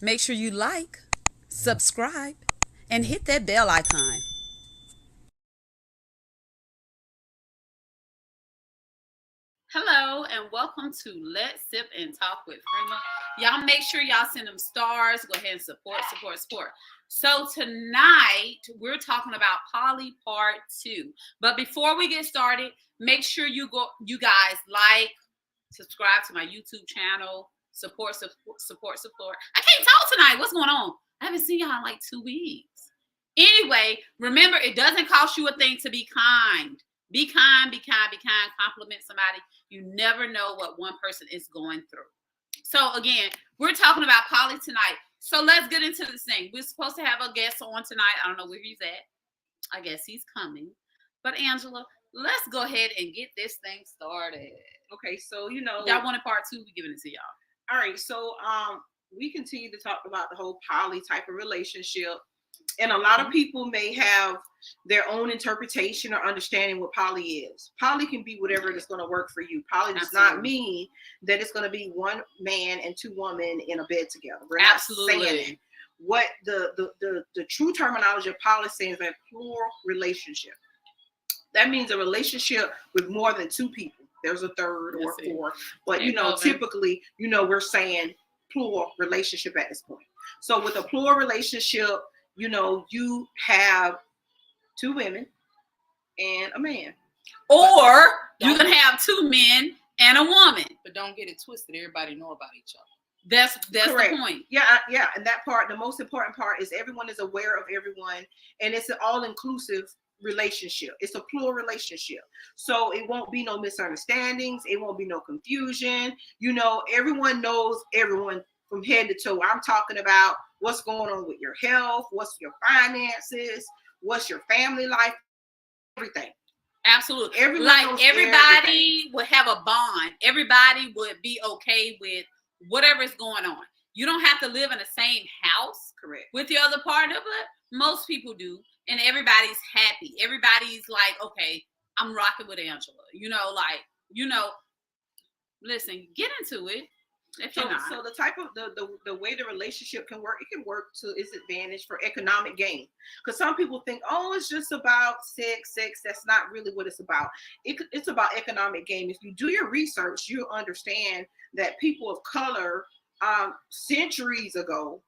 Make sure you like, subscribe, and hit that bell icon. Hello and welcome to Let's Sip and Talk with Freema. Y'all make sure y'all send them stars. Go ahead and support. So tonight we're talking about Poly Part 2. But before we get started, make sure you guys like, subscribe to my YouTube channel, support. I can't talk tonight. What's going on? I haven't seen y'all in like 2 weeks. Anyway, remember, it doesn't cost you a thing to be kind. Be kind. Compliment somebody. You never know what one person is going through. So again, we're talking about poly tonight. So let's get into this thing. We're supposed to have a guest on tonight. I don't know where he's at. I guess he's coming. But Angela, let's go ahead and get this thing started. Okay, so y'all wanted part 2. We're giving it to y'all. All right, so we continue to talk about the whole poly type of relationship. And a lot of people may have their own interpretation or understanding what poly is. Poly can be whatever is going to work for you. Poly does not mean that it's going to be one man and two women in a bed together. We're not saying what the true terminology of poly is a plural relationship. That means a relationship with more than two people. There's a third or four, but typically, we're saying plural relationship at this point. So with a plural relationship, you have two women and a man. Or you can have two men and a woman. But don't get it twisted. Everybody know about each other. That's correct. The point. Yeah. And that part, the most important part is everyone is aware of everyone, and it's an all-inclusive relationship. It's a plural relationship. So it won't be no misunderstandings. It won't be no confusion. Everyone knows everyone from head to toe. I'm talking about what's going on with your health, what's your finances, what's your family life, everything. Absolutely. Everybody would have a bond. Everybody would be okay with whatever is going on. You don't have to live in the same house with the other partner, but most people do. And everybody's happy. Everybody's like, okay, I'm rocking with Angela. Listen, get into it. So the type of the way the relationship can work, it can work to its advantage for economic gain. Because some people think, it's just about sex. That's not really what it's about. It's about economic gain. If you do your research, you'll understand that people of color centuries ago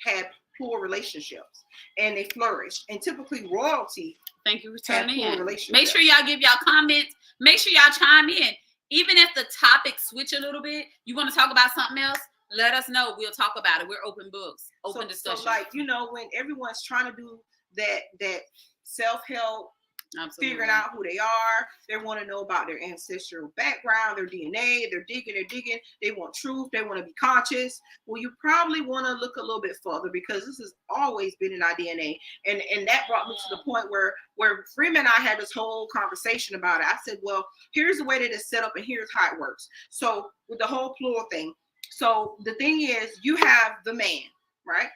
had plural relationships and they flourished. And typically royalty. Thank you for tuning in. Make sure y'all give y'all comments. Make sure y'all chime in. Even if the topic switch a little bit, you want to talk about something else, let us know. We'll talk about it. We're open books, open discussion. So when everyone's trying to do that self-help, figuring out who they are, they want to know about their ancestral background, their DNA, they're digging, they want truth, they want to be conscious. Well, you probably want to look a little bit further because this has always been in our DNA. And that brought me to the point where Freema and I had this whole conversation about it. I said, well, here's the way that it's set up and here's how it works. So with the whole plural thing. So the thing is, you have the man, right?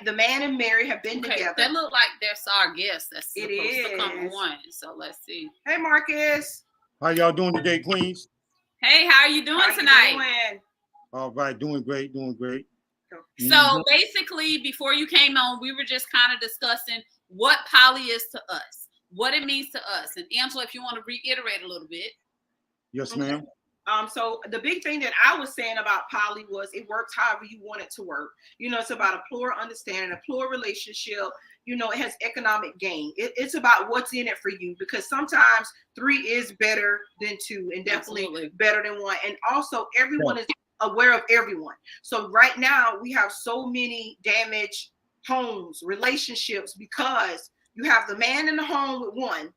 The man and Mary have been together. That look like that's our guest. That's supposed to come on. So let's see. Hey, Marcus. How y'all doing today, Queens? Hey, how are you doing tonight? All right, doing great. So basically, before you came on, we were just kind of discussing what poly is to us, what it means to us. And Angela, if you want to reiterate a little bit. Yes, ma'am. So the big thing that I was saying about poly was it works however you want it to work. It's about a plural understanding, a plural relationship. It has economic gain. It's about what's in it for you, because sometimes 3 is better than 2 and definitely better than 1. And also everyone is aware of everyone. So right now we have so many damaged homes, relationships, because you have the man in the home with one,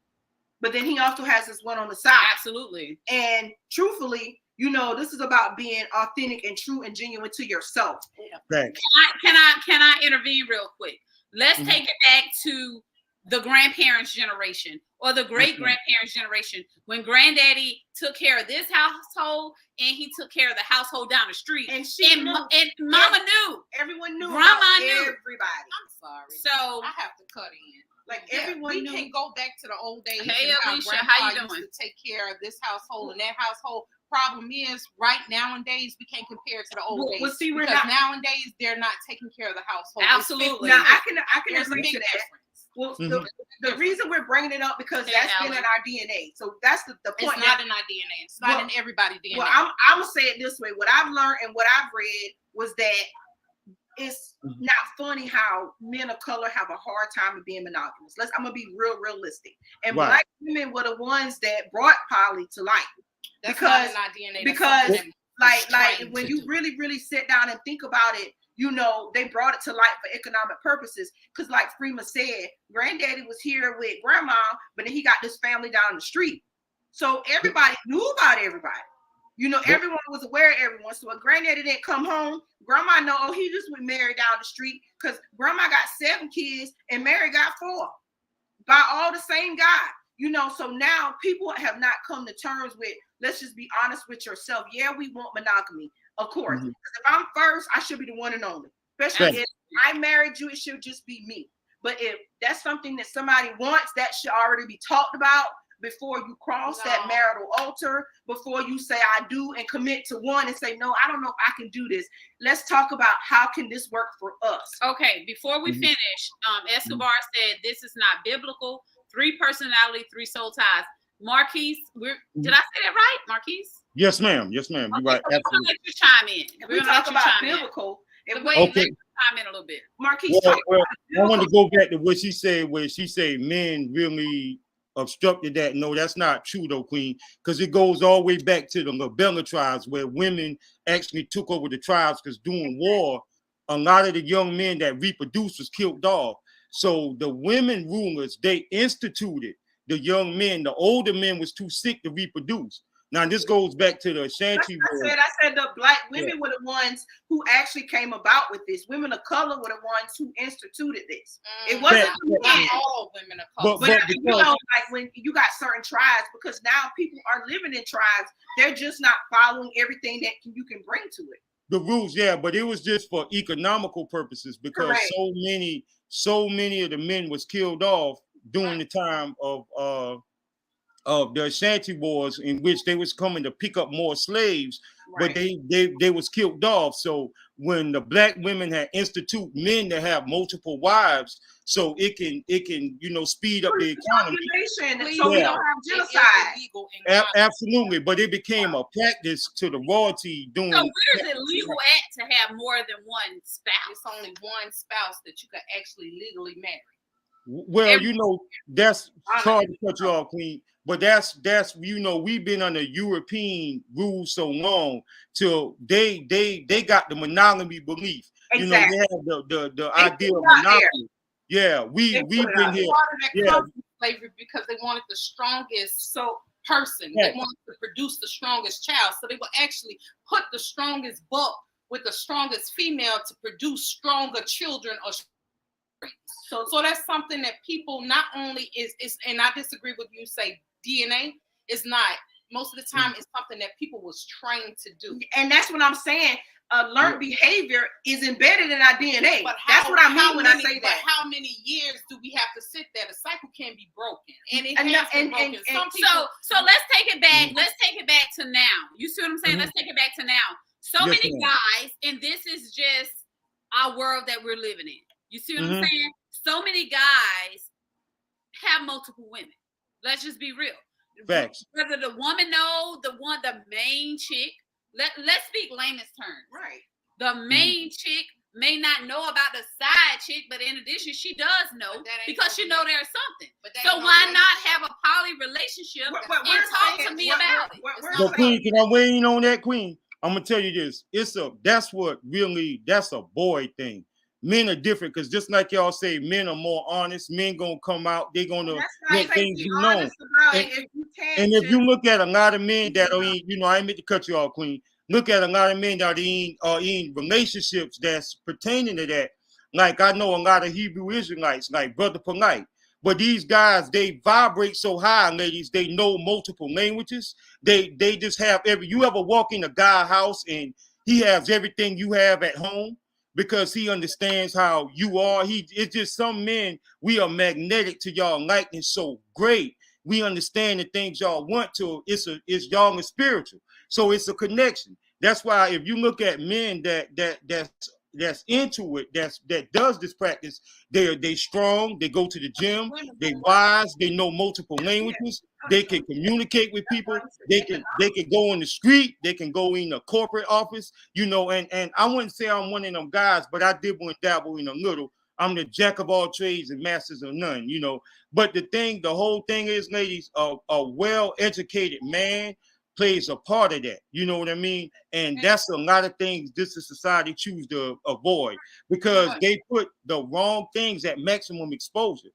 but then he also has this one on the side. Absolutely. And truthfully, this is about being authentic and true and genuine to yourself. Thanks. Can I intervene real quick? Let's take it back to the grandparents' generation or the great-grandparents' generation, when granddaddy took care of this household and he took care of the household down the street. And Mama knew. Everyone knew. Grandma knew. Everybody. I'm sorry. So I have to cut in. Everyone knew. We can go back to the old days. Hey, and Alicia, how you used doing? to take care of this household and that household. problem is right nowadays we can't compare it to the old days. Well, see, we're because not nowadays they're not taking care of the household. Absolutely. now. I can There's a agree big to that. difference. Well, Mhm. the reason we're bringing it up because Okay, that's been Alan. in our DNA. So that's the point. It's not in our DNA. It's not Well- in everybody's DNA. Well, I'm gonna say it this way. What I've learned and what I've read was that it's not funny how men of color have a hard time of being monogamous. I'm gonna be realistic. And Right. Black women were the ones that brought poly to light. That's because- not in our DNA. because, That's something Like trained when to you do. really sit down and think about it, you know, they brought it to light for economic purposes. Because like Freema said, granddaddy was here with grandma, but then he got this family down the street. So everybody knew about everybody. You know, everyone was aware of everyone. So when granddaddy didn't come home, grandma know, oh, he just went married down the street because grandma got 7 kids and Mary got 4 by all the same guy. You know, so now people have not come to terms with, let's just be honest with yourself. Yeah, we want monogamy, of course. Mhm. Because if I'm first, I should be the one and only. Especially if I married you, it should just be me. But if that's something that somebody wants, that should already be talked about before you cross that marital altar, before you say I do and commit to one and say, no, I don't know if I can do this. Let's talk about how can this work for us. Okay, before we Mhm. finish, Escobar said this is not biblical. 3 personality, 3 soul ties. Marquise, did I say that right, Marquise? Yes, ma'am. Yes, ma'am. You're right. We're gonna Absolutely. let you chime in. If We're we gonna talk let you about chime in. biblical, But if wait, we, let Okay. you chime in a little bit. Marquise Well, talk well, about I want to biblical, go back to what she said, where she said men really obstructed that. No, that's not true though, Queen, because it goes all the way back to the Labella tribes where women actually took over the tribes because during war, a lot of the young men that reproduced was killed off. So the women rulers, they instituted the young men. The older men was too sick to reproduce. Now this goes back to the Ashanti war. I said the Black women were the ones who actually came about with this. Women of color were the ones who instituted this. It wasn't But- men. Not all women of color. But But you because know, like when you got certain tribes, because now people are living in tribes, they're just not following everything that you can bring to it. the rules, yeah, but it was just for economical purposes because Correct. so many of the men was killed off during the time of the Ashanti wars, in which they was coming to pick up more slaves, but they was killed off. So when the Black women had institute men to have multiple wives, so it can speed up the economy. Population, so we Yeah. don't have It is genocide. illegal in Ghana. Absolutely, but it became a practice to the royalty doing. So where's it legal at to have more than one spouse? It's only one spouse that you can actually legally marry. Well, that's sorry to cut you off, Queen, but that's we've been under European rules so long till they got the monogamy belief. Exactly. They have the They idea put of it out monogamy. Yeah, we've They put it been out here. Part of that Yeah. comes from slavery because they wanted the strongest person. Yeah. They wanted to produce the strongest child. So they will actually put the strongest buck with the strongest female to produce stronger children or so that's something that people not only is and I disagree with you say DNA is not most of the time it's something that people was trained to do. And that's what I'm saying. Learned behavior is embedded in our DNA. But That's what I mean when I say But that. how many years do we have to sit there? The cycle can be broken, and it And has no- been and- broken. and- Some and- people, So let's take it back. Let's take it back to now. You see what I'm saying? Let's take it back to now. So Yes, many ma'am. guys, and this is just our world that we're living in. You see what I'm saying? So many guys have multiple women. Let's just be real. Facts. Whether the woman know the main chick, let's speak layman's terms. Right. The main chick may not know about the side chick, but in addition, she does know But that ain't because she no know there's something. but that So ain't no why not relationship. have a poly relationship What and we're talk saying- to me what- about it? what we're But saying- Queen, can I weigh in on that, Queen? I'm gonna tell you this. That's a boy thing. Men are different because just like y'all say, men are more honest. Men gonna come out, they gonna That's let not things be be known. honest about And- it. If you can't And if just- you look at a lot of men that are in, I ain't meant to cut you off, Queen. Look at a lot of men that are in relationships that's pertaining to that. Like I know a lot of Hebrew Israelites, like Brother Polite. But these guys, they vibrate so high, ladies. They know multiple languages. They just have you ever walk in a guy's house and he has everything you have at home because he understands how you are. It's just some men, we are magnetic to y'all likeness so great. We understand the things y'all want to. It's y'all is spiritual. So it's a connection. That's why if you look at men that's into it, that does this practice, they strong, they go to the gym, they wise, they know multiple languages, they can communicate with people, they can go in the street, they can go in a corporate office, and I wouldn't say I'm one of them guys, but I dibble and dabble in a little. I'm the jack of all trades and masters of none. But the whole thing is, ladies, a well-educated man plays a part of that. You know what I mean? And that's a lot of things this is society choose to avoid because they put the wrong things at maximum exposure.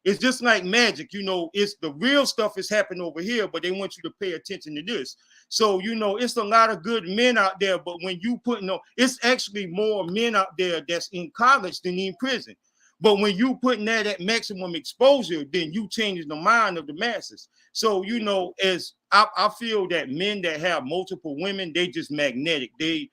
It's just like magic. It's the real stuff is happening over here, but they want you to pay attention to this. So, it's a lot of good men out there, but when you it's actually more men out there that's in college than in prison. But when you putting that at maximum exposure, then you changing the mind of the masses. So, as I feel that men that have multiple women, they just magnetic. They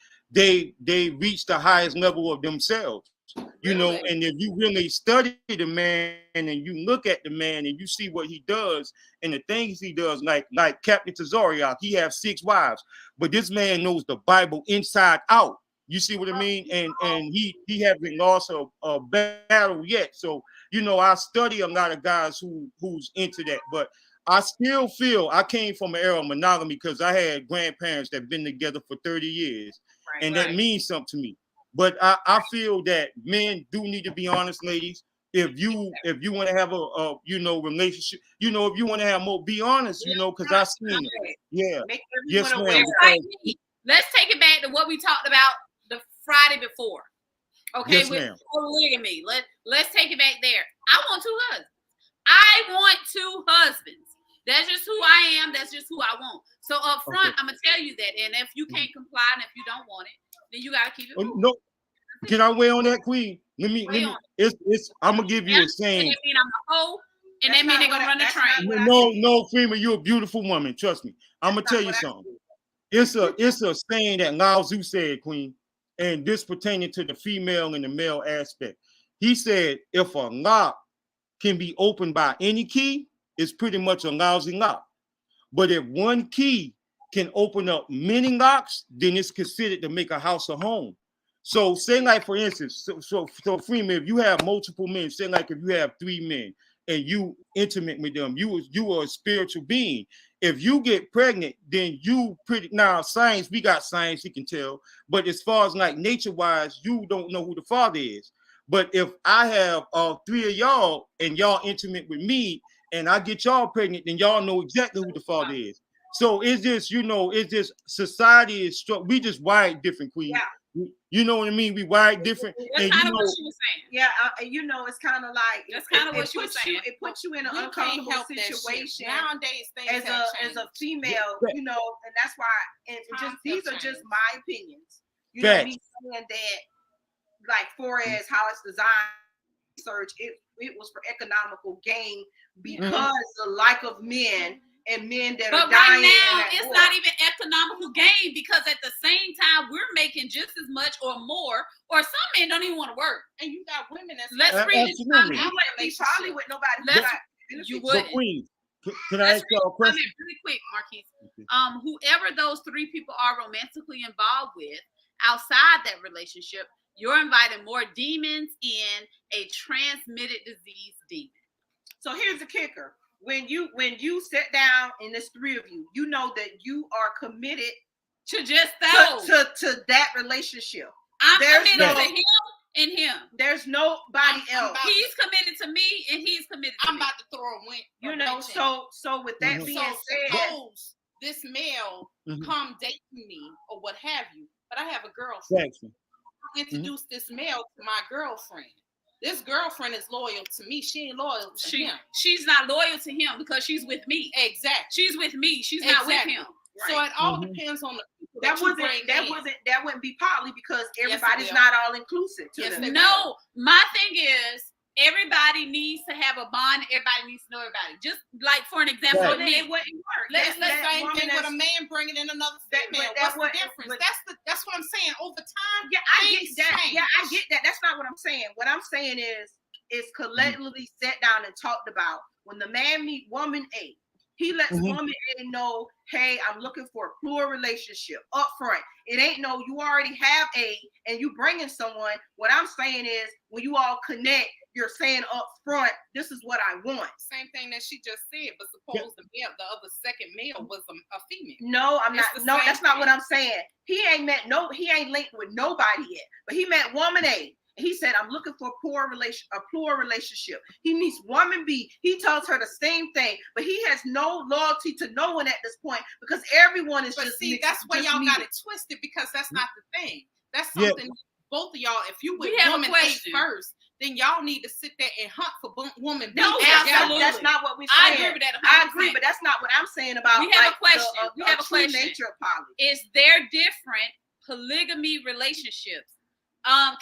reach the highest level of themselves. And if you really study the man and you look at the man and you see what he does and the things he does, like Captain Tazariak, he has 6 wives, but this man knows the Bible inside out. You see what I mean? And he hasn't lost a battle yet. So, I study a lot of guys who's into that, but I still feel I came from an era of monogamy because I had grandparents that been together for 30 years. And that means something to me. But I feel that men do need to be honest, ladies. If you want to have a relationship, if you want to have more, be honest, because I've seen it. Yeah. Yes, ma'am. Let's take it back to what we talked about the Friday before. Okay, yes, with ma'am. polygamy. Let's take it back there. I want 2 husbands. I want 2 husbands. That's just who I am. That's just who I want. So up front, I'm gonna tell you that. And if you can't comply and if you don't want it, then you gotta keep it moving. No, can I weigh on that, Queen? Let me. I'm gonna give you a saying. That mean I'm a hoe, and that mean they're gonna run the train. No, Freeman, you're a beautiful woman. Trust me. I'm gonna tell you something. It's a saying that Lao Tzu said, Queen, and this pertaining to the female and the male aspect. He said, if a lock can be opened by any key, it's pretty much a lousy lock. But if one key can open up many locks, then it's considered to make a house a home. So say like, for instance, so Freeman, if you have multiple men, say like if you have 3 men and you intimate with them, you are a spiritual being. If you get pregnant, then now science, we got science, you can tell. But as far as like nature-wise, you don't know who the father is. But if I have 3 of y'all and y'all intimate with me and I get y'all pregnant, then y'all know exactly who the father is. So it's just society is struck. We just wired different, Queen. Yeah. You know what I mean? We wired different. That's kind of what she was saying. Yeah, it's kind of like that's kind of what she was saying. It puts you in an uncomfortable situation nowadays. Things as a female, and that's why. And just these are just my opinions. Me saying that, like, for as how it's designed, research it was for economical gain because the like of men. And men that but are dying. But right now, it's not even economical gain because at the same time, we're making just as much or more, or some men don't even want to work. And you got women that's let's read it. You wouldn't be probably with nobody. You wouldn't. Queen, can I ask y'all a question? Really quick, Marquise. Whoever those 3 people are romantically involved with outside that relationship, you're inviting more demons in, a transmitted disease demon. So here's the kicker. When you sit down and there's 3 of you, you know that you are committed to just those to that relationship. I'm committed to him and him. There's nobody else. He's committed to me and he's committed to me. I'm about to throw a win. So with that being said, suppose this male come dating me or what have you, but I have a girlfriend. Introduce this male to my girlfriend. This girlfriend is loyal to me. She ain't loyal to him. She's not loyal to him because she's with me. Exactly. She's with me. She's not with him. Right. So it all depends on the people that wouldn't be poly because everybody's not all inclusive to them. No, my thing is everybody needs to have a bond. Everybody needs to know everybody. Just like for an example, it wouldn't work. Let's same thing with a man bringing in another female. What's the difference? That's what I'm saying. Over time, I get that. Yeah, I get that. That's not what I'm saying. What I'm saying is collectively sat down and talked about when the man meet woman A. He lets woman A know, hey, I'm looking for a plural relationship up front. It ain't no, you already have A and you bringing someone. What I'm saying is, when you all connect, you're saying up front, this is what I want. Same thing that she just said, but suppose the other second male was a female. No, I'm not. No, that's not what I'm saying. He ain't linked with nobody yet, but he met woman A. He said, I'm looking for a plural relationship. He meets woman B. He tells her the same thing, but he has no loyalty to no one at this point because everyone is just. See, that's where y'all got it twisted because that's not the thing. That's something both of y'all, if you with woman A first, then y'all need to sit there and hunt for woman B. No, that's not what we're saying. I agree with that. 100%. I agree, but that's not what I'm saying about. We have a question. We have a question. Nature of poly. Is there different polygamy relationships?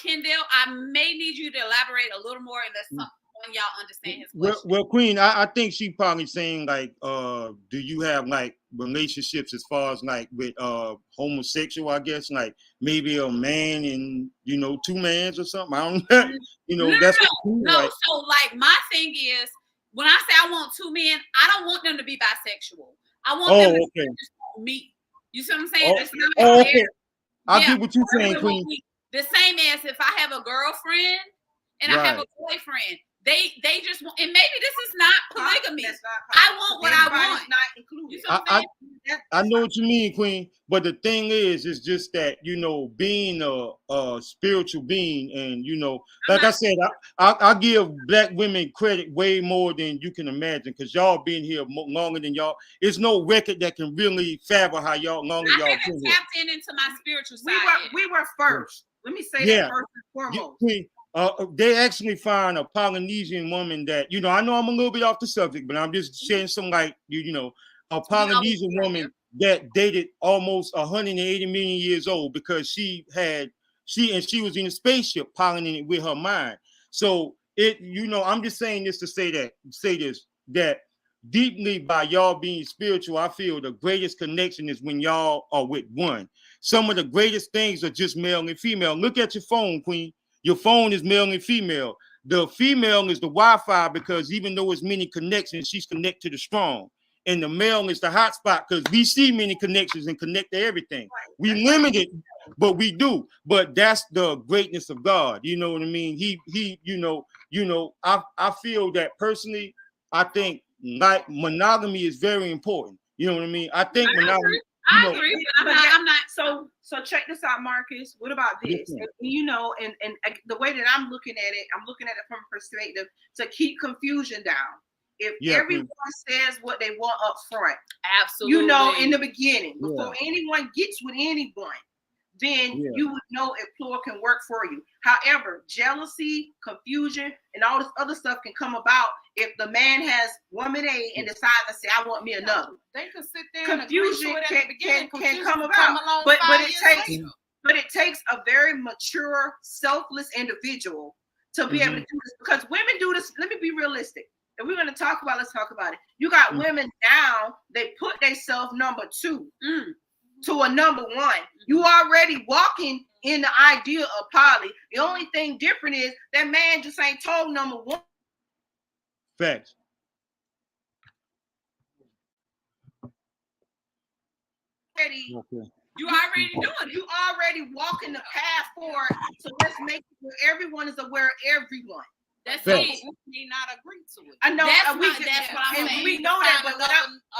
Kendall, I may need you to elaborate a little more and let some y'all understand his question. Well, Queen, I think she probably saying like, do you have like relationships as far as like with homosexual? I guess like maybe a man and two mans or something. I don't know. No. So like my thing is, when I say I want two men, I don't want them to be bisexual. I want them to just meet. You see what I'm saying? Okay. I get what you're saying, Queen. The same as if I have a girlfriend and I have a boyfriend. They just want, and maybe this is not polygamy. I want what I want. Not included. You know what I'm saying? I know what you mean, Queen. But the thing is, it's just that being a spiritual being, and like I said, I give black women credit way more than you can imagine, because y'all been here longer than y'all. It's no record that can really fathom how longer y'all been here. Tapped into my spiritual side. We were first. Let me say that first and foremost. Queen, they actually find a Polynesian woman that, I know I'm a little bit off the subject, but I'm just sharing some like, a Polynesian woman that dated almost 180 million years old because she was in a spaceship pollinating with her mind. So I'm just saying this to say that deeply by y'all being spiritual, I feel the greatest connection is when y'all are with one. Some of the greatest things are just male and female. Look at your phone, Queen. Your phone is male and female. The female is the Wi-Fi because even though it's many connections, she's connected to the strong. And the male is the hotspot because we see many connections and connect to everything. We limit it, but we do. But that's the greatness of God. You know what I mean? I feel that personally, I think like monogamy is very important. You know what I mean? I think monogamy. I agree, but I'm not. So check this out, Marcus. What about this? And the way that I'm looking at it from a perspective to keep confusion down. If everyone says what they want up front, absolutely, in the beginning, before anyone gets with anyone, then you would know if plural can work for you. However, jealousy, confusion, and all this other stuff can come about if the man has woman A and decides to say, I want me another. They can sit there confusion and can come about. But it takes a very mature, selfless individual to be able to do this, because women do this. Let me be realistic. If we're going to talk about, let's talk about it. You got women now, they put themselves number 2 to a number 1. You already walking in the idea of poly. The only thing different is that man just ain't told number 1. Facts. You already doing it. You already walking the path forward. So let's make it where everyone is aware of everyone. That's Facts. it. We may not agree to it. I know that's what I'm and saying. we know that, but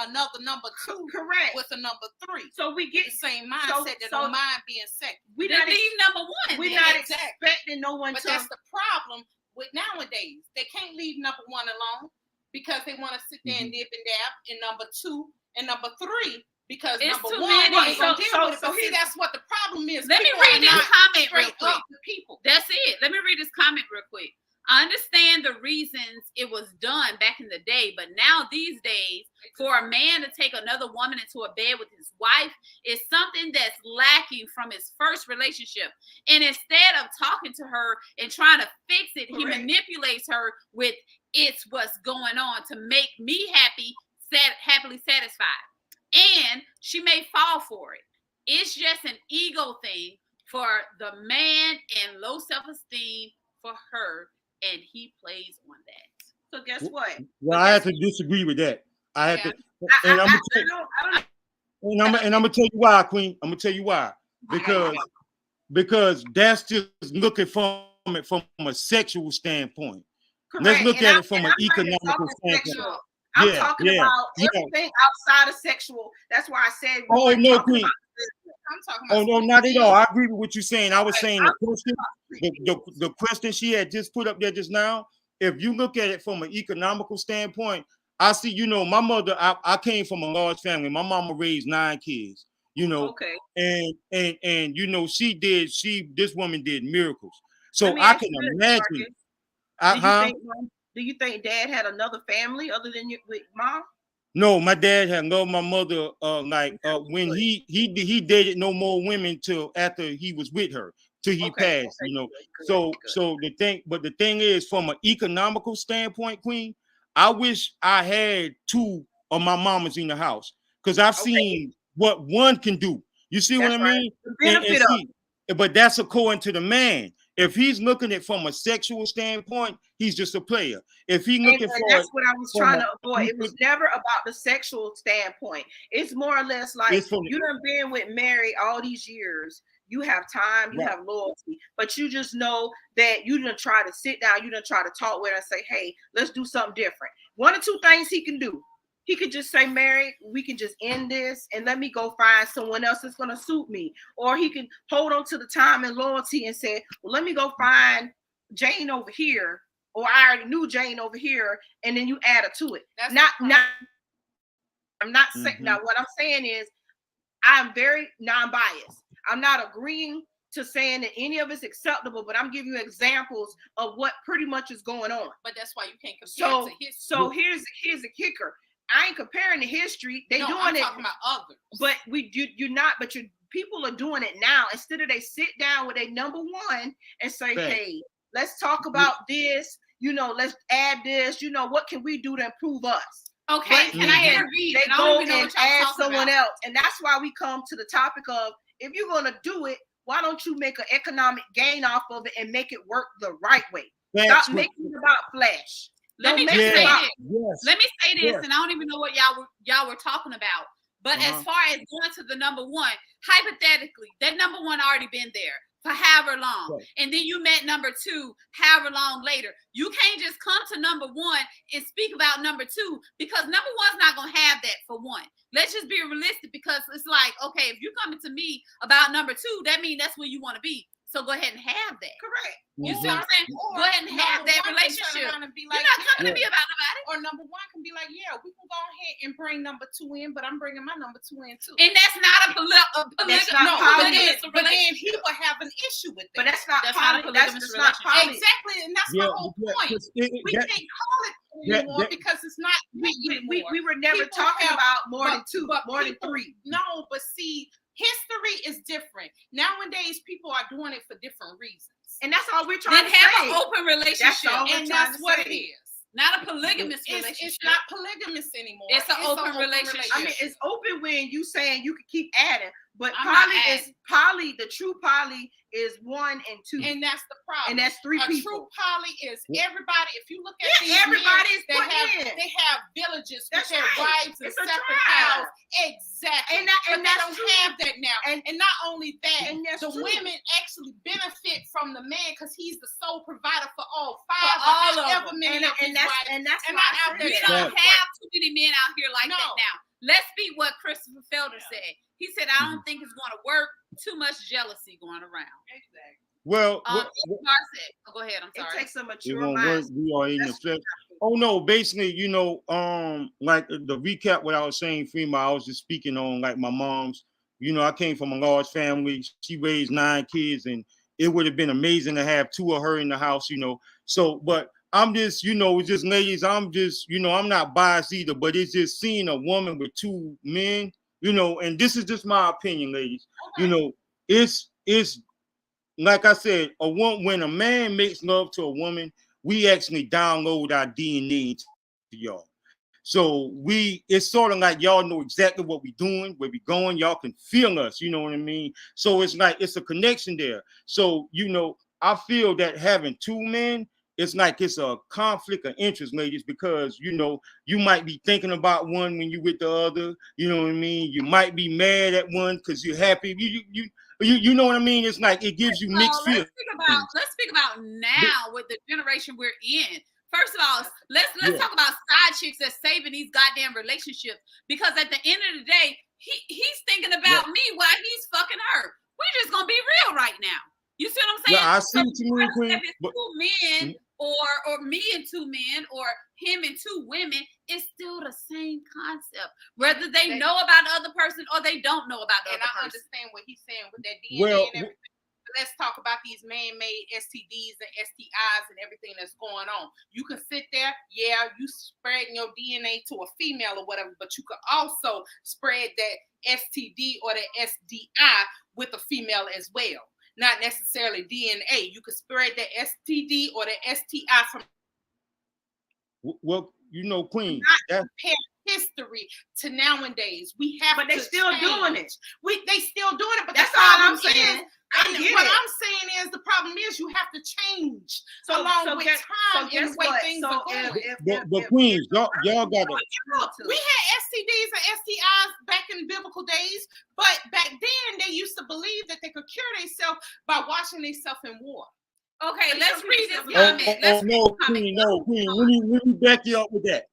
another number 2, correct, with a number 3. So we get the same mindset that no mind being set. We not leave number 1. We're not expecting no one but to. That's the problem with nowadays. They can't leave number 1 alone because they want to sit there and dip and dab in number 2 and number 3. Because it's number 1 ain't gonna deal with it. But see, that's what the problem is. Let me read this comment real quick. People. That's it. Let me read this comment real quick. I understand the reasons it was done back in the day, but now these days, for a man to take another woman into a bed with his wife is something that's lacking from his first relationship. And instead of talking to her and trying to fix it, he manipulates her with it's what's going on to make me happily satisfied. And she may fall for it. It's just an ego thing for the man and low self-esteem for her. And he plays on that. So guess what? Well, I have to disagree with that. I had Yeah. to, and I'm gonna tell, I don't and I'm gonna tell you why, Queen. I'm gonna tell you why. Because that's just looking from it from a sexual standpoint. Let's correct. look And at I'm, it from and an I'm not even economical talking standpoint. sexual. I'm Yeah, talking yeah. about You know, everything outside of sexual. That's why I said we oh weren't no, talking Queen. about. I'm talking Oh about no, not at all. I agree with what you're saying. I was Okay, saying the question, the question she had just put up there just now. If you look at it from an economical standpoint, I see. You know, my mother. I came from a large family. My mama raised 9 kids. You know, okay. and you know this woman did miracles. Let So me I ask can you this, imagine. Marcus. I, Do you huh? think do you think Dad had another family other than you with Mom? No, my dad had loved my mother when Good. he dated no more women till after he was with her till he Okay. passed, Okay. you know. Good. So the thing is from an economical standpoint, Queen, I wish I had 2 of my mamas in the house because I've Okay. seen what one can do. You see what That's I right. mean? The And benefit of see, but that's according to the man. If he's looking at from a sexual standpoint, he's just a player. If he's looking and for that's it what I was from trying a to avoid. It was never about the sexual standpoint. It's more or less like it's from you done been with Mary all these years. You have time, you right. have loyalty, but you just know that you done try to sit down, you done try to talk with her and say, hey, let's do something different. One or two things he can do. He could just say, Mary, we can just end this and let me go find someone else that's going to suit me. Or he can hold on to the time and loyalty and say, well, let me go find Jane over here, or I already knew Jane over here, and then you add her to it. That's not I'm not saying Mm-hmm. now what I'm saying is I'm very non-biased. I'm not agreeing to saying that any of it's acceptable, but I'm giving you examples of what pretty much is going on. But that's why you can't compare So it to history. so here's the kicker. I ain't comparing the history. They No, doing I'm it, talking about others. but you're not. But people are doing it now. Instead of they sit down with a number one and say, Thanks. hey, let's talk about this. You know, let's add this. You know, what can we do to improve us? Okay, But can I then intervene? they I go don't even know and what y'all add talking someone about. else, and that's why we come to the topic of if you're gonna do it, why don't you make an economic gain off of it and make it work the right way? That's Stop what, making it about flesh. Let me Don't just make it say about this. yes. Let me say this, Yes. and I don't even know what y'all were talking about. But as Uh-huh. far as going to the number one, hypothetically, that number one already been there for however long, Right. and then you met number two however long later. You can't just come to number one and speak about number two because number one's not gonna have that for one. Let's just be realistic because it's like, okay, if you're coming to me about number two, that means that's where you want to be. So go ahead and have that. correct. You see Mhm. what I'm saying? Or Go ahead and have number that one can turn relationship. around and be You're like, not coming yeah. to me about nobody. Or number one can be like, yeah, we can go ahead and bring number two in, but I'm bringing my number two in too. And that's not a That's not No, polygamous but then he will have an issue with But that. that's not That's not a poly. That's polygamous not relationship. poly. Exactly, and that's Yeah, my whole yeah, point. 'cause We that- can't call it anymore because it's not me anymore. We were never People talking have- about more than but- two, but more than people- three. No, but see, history is different. Nowadays, people are doing it for different reasons. And that's all we're trying Then to have say. an open relationship. all we're And trying that's to what say. it is. Not a polygamous relationship. It's not polygamous anymore. It's an open relationship. I mean, it's open when you saying you can keep adding, but I'm not poly is adding. poly. The true poly is 1 and 2, And that's the problem. and that's 3 a people. true poly is everybody. If you look at Yeah, these everybody's men, put in. they have villages That's with their right. wives and It's a separate tribe. houses. Exactly. And that- but and they that's don't true. have that now. And- not only that, and that's the true. women actually benefit from the man because he's the sole provider for all For five. all of however them. many And of his that's wives. and that's and why not I out said We there that. don't have too many men out here like that No. now. Let's be what Christopher Felder said. He said, I don't think it's going to work. Too much jealousy going around. Exactly. Well, Said, go ahead. I'm It sorry. takes a it mature won't work. mind. We are in the flesh. Oh no, basically, you know, like the recap what I was saying, Freema, I was just speaking on like my mom's. You know, I came from a large family. She raised 9 kids, and it would have been amazing to have 2 of her in the house. You know, so but I'm just, you know, just ladies. I'm just, you know, I'm not biased either, but it's just seeing a woman with 2 men. You know, and this is just my opinion, ladies. Okay. You know, it's like I said, when a man makes love to a woman, we actually download our DNA to y'all. So it's sort of like y'all know exactly what we're doing, where we're going. Y'all can feel us, you know what I mean? So it's like it's a connection there. So, you know, I feel that having 2 men it's like it's a conflict of interest, ladies, because you know you might be thinking about one when you with the other. You know what I mean? You might be mad at one because you're happy. You know what I mean? It's like it gives you So mixed feelings. let's speak about now with the generation we're in. First of all, let's Yeah. talk about side chicks that's saving these goddamn relationships, because at the end of the day, he's thinking about me while he's fucking her. We're just gonna be real right now. You see what I'm saying? Yeah, I see what you mean, Queen. If it's two men or me and two men or him and two women, it's still the same concept. Whether they know about the other person or they don't know about the other person. And I understand what he's saying with that DNA Well, and everything. But let's talk about these man-made STDs and STIs and everything that's going on. You can sit there, yeah, you spreading your DNA to a female or whatever, but you could also spread that STD or the SDI with a female as well. Not necessarily DNA. You could spread the STD or the STI from. Well, you know, Queen. Not compare history to nowadays. We have, but they still doing it. They still doing it. But that's all I'm saying. I'm saying is the problem is you have to change along with time and the way things are going. But Queens, y'all got to. We had STDs and STIs back in biblical days, but back then they used to believe that they could cure themselves by washing themselves in water. Okay, let's read this comment. No, Queen. Let me back you up with that.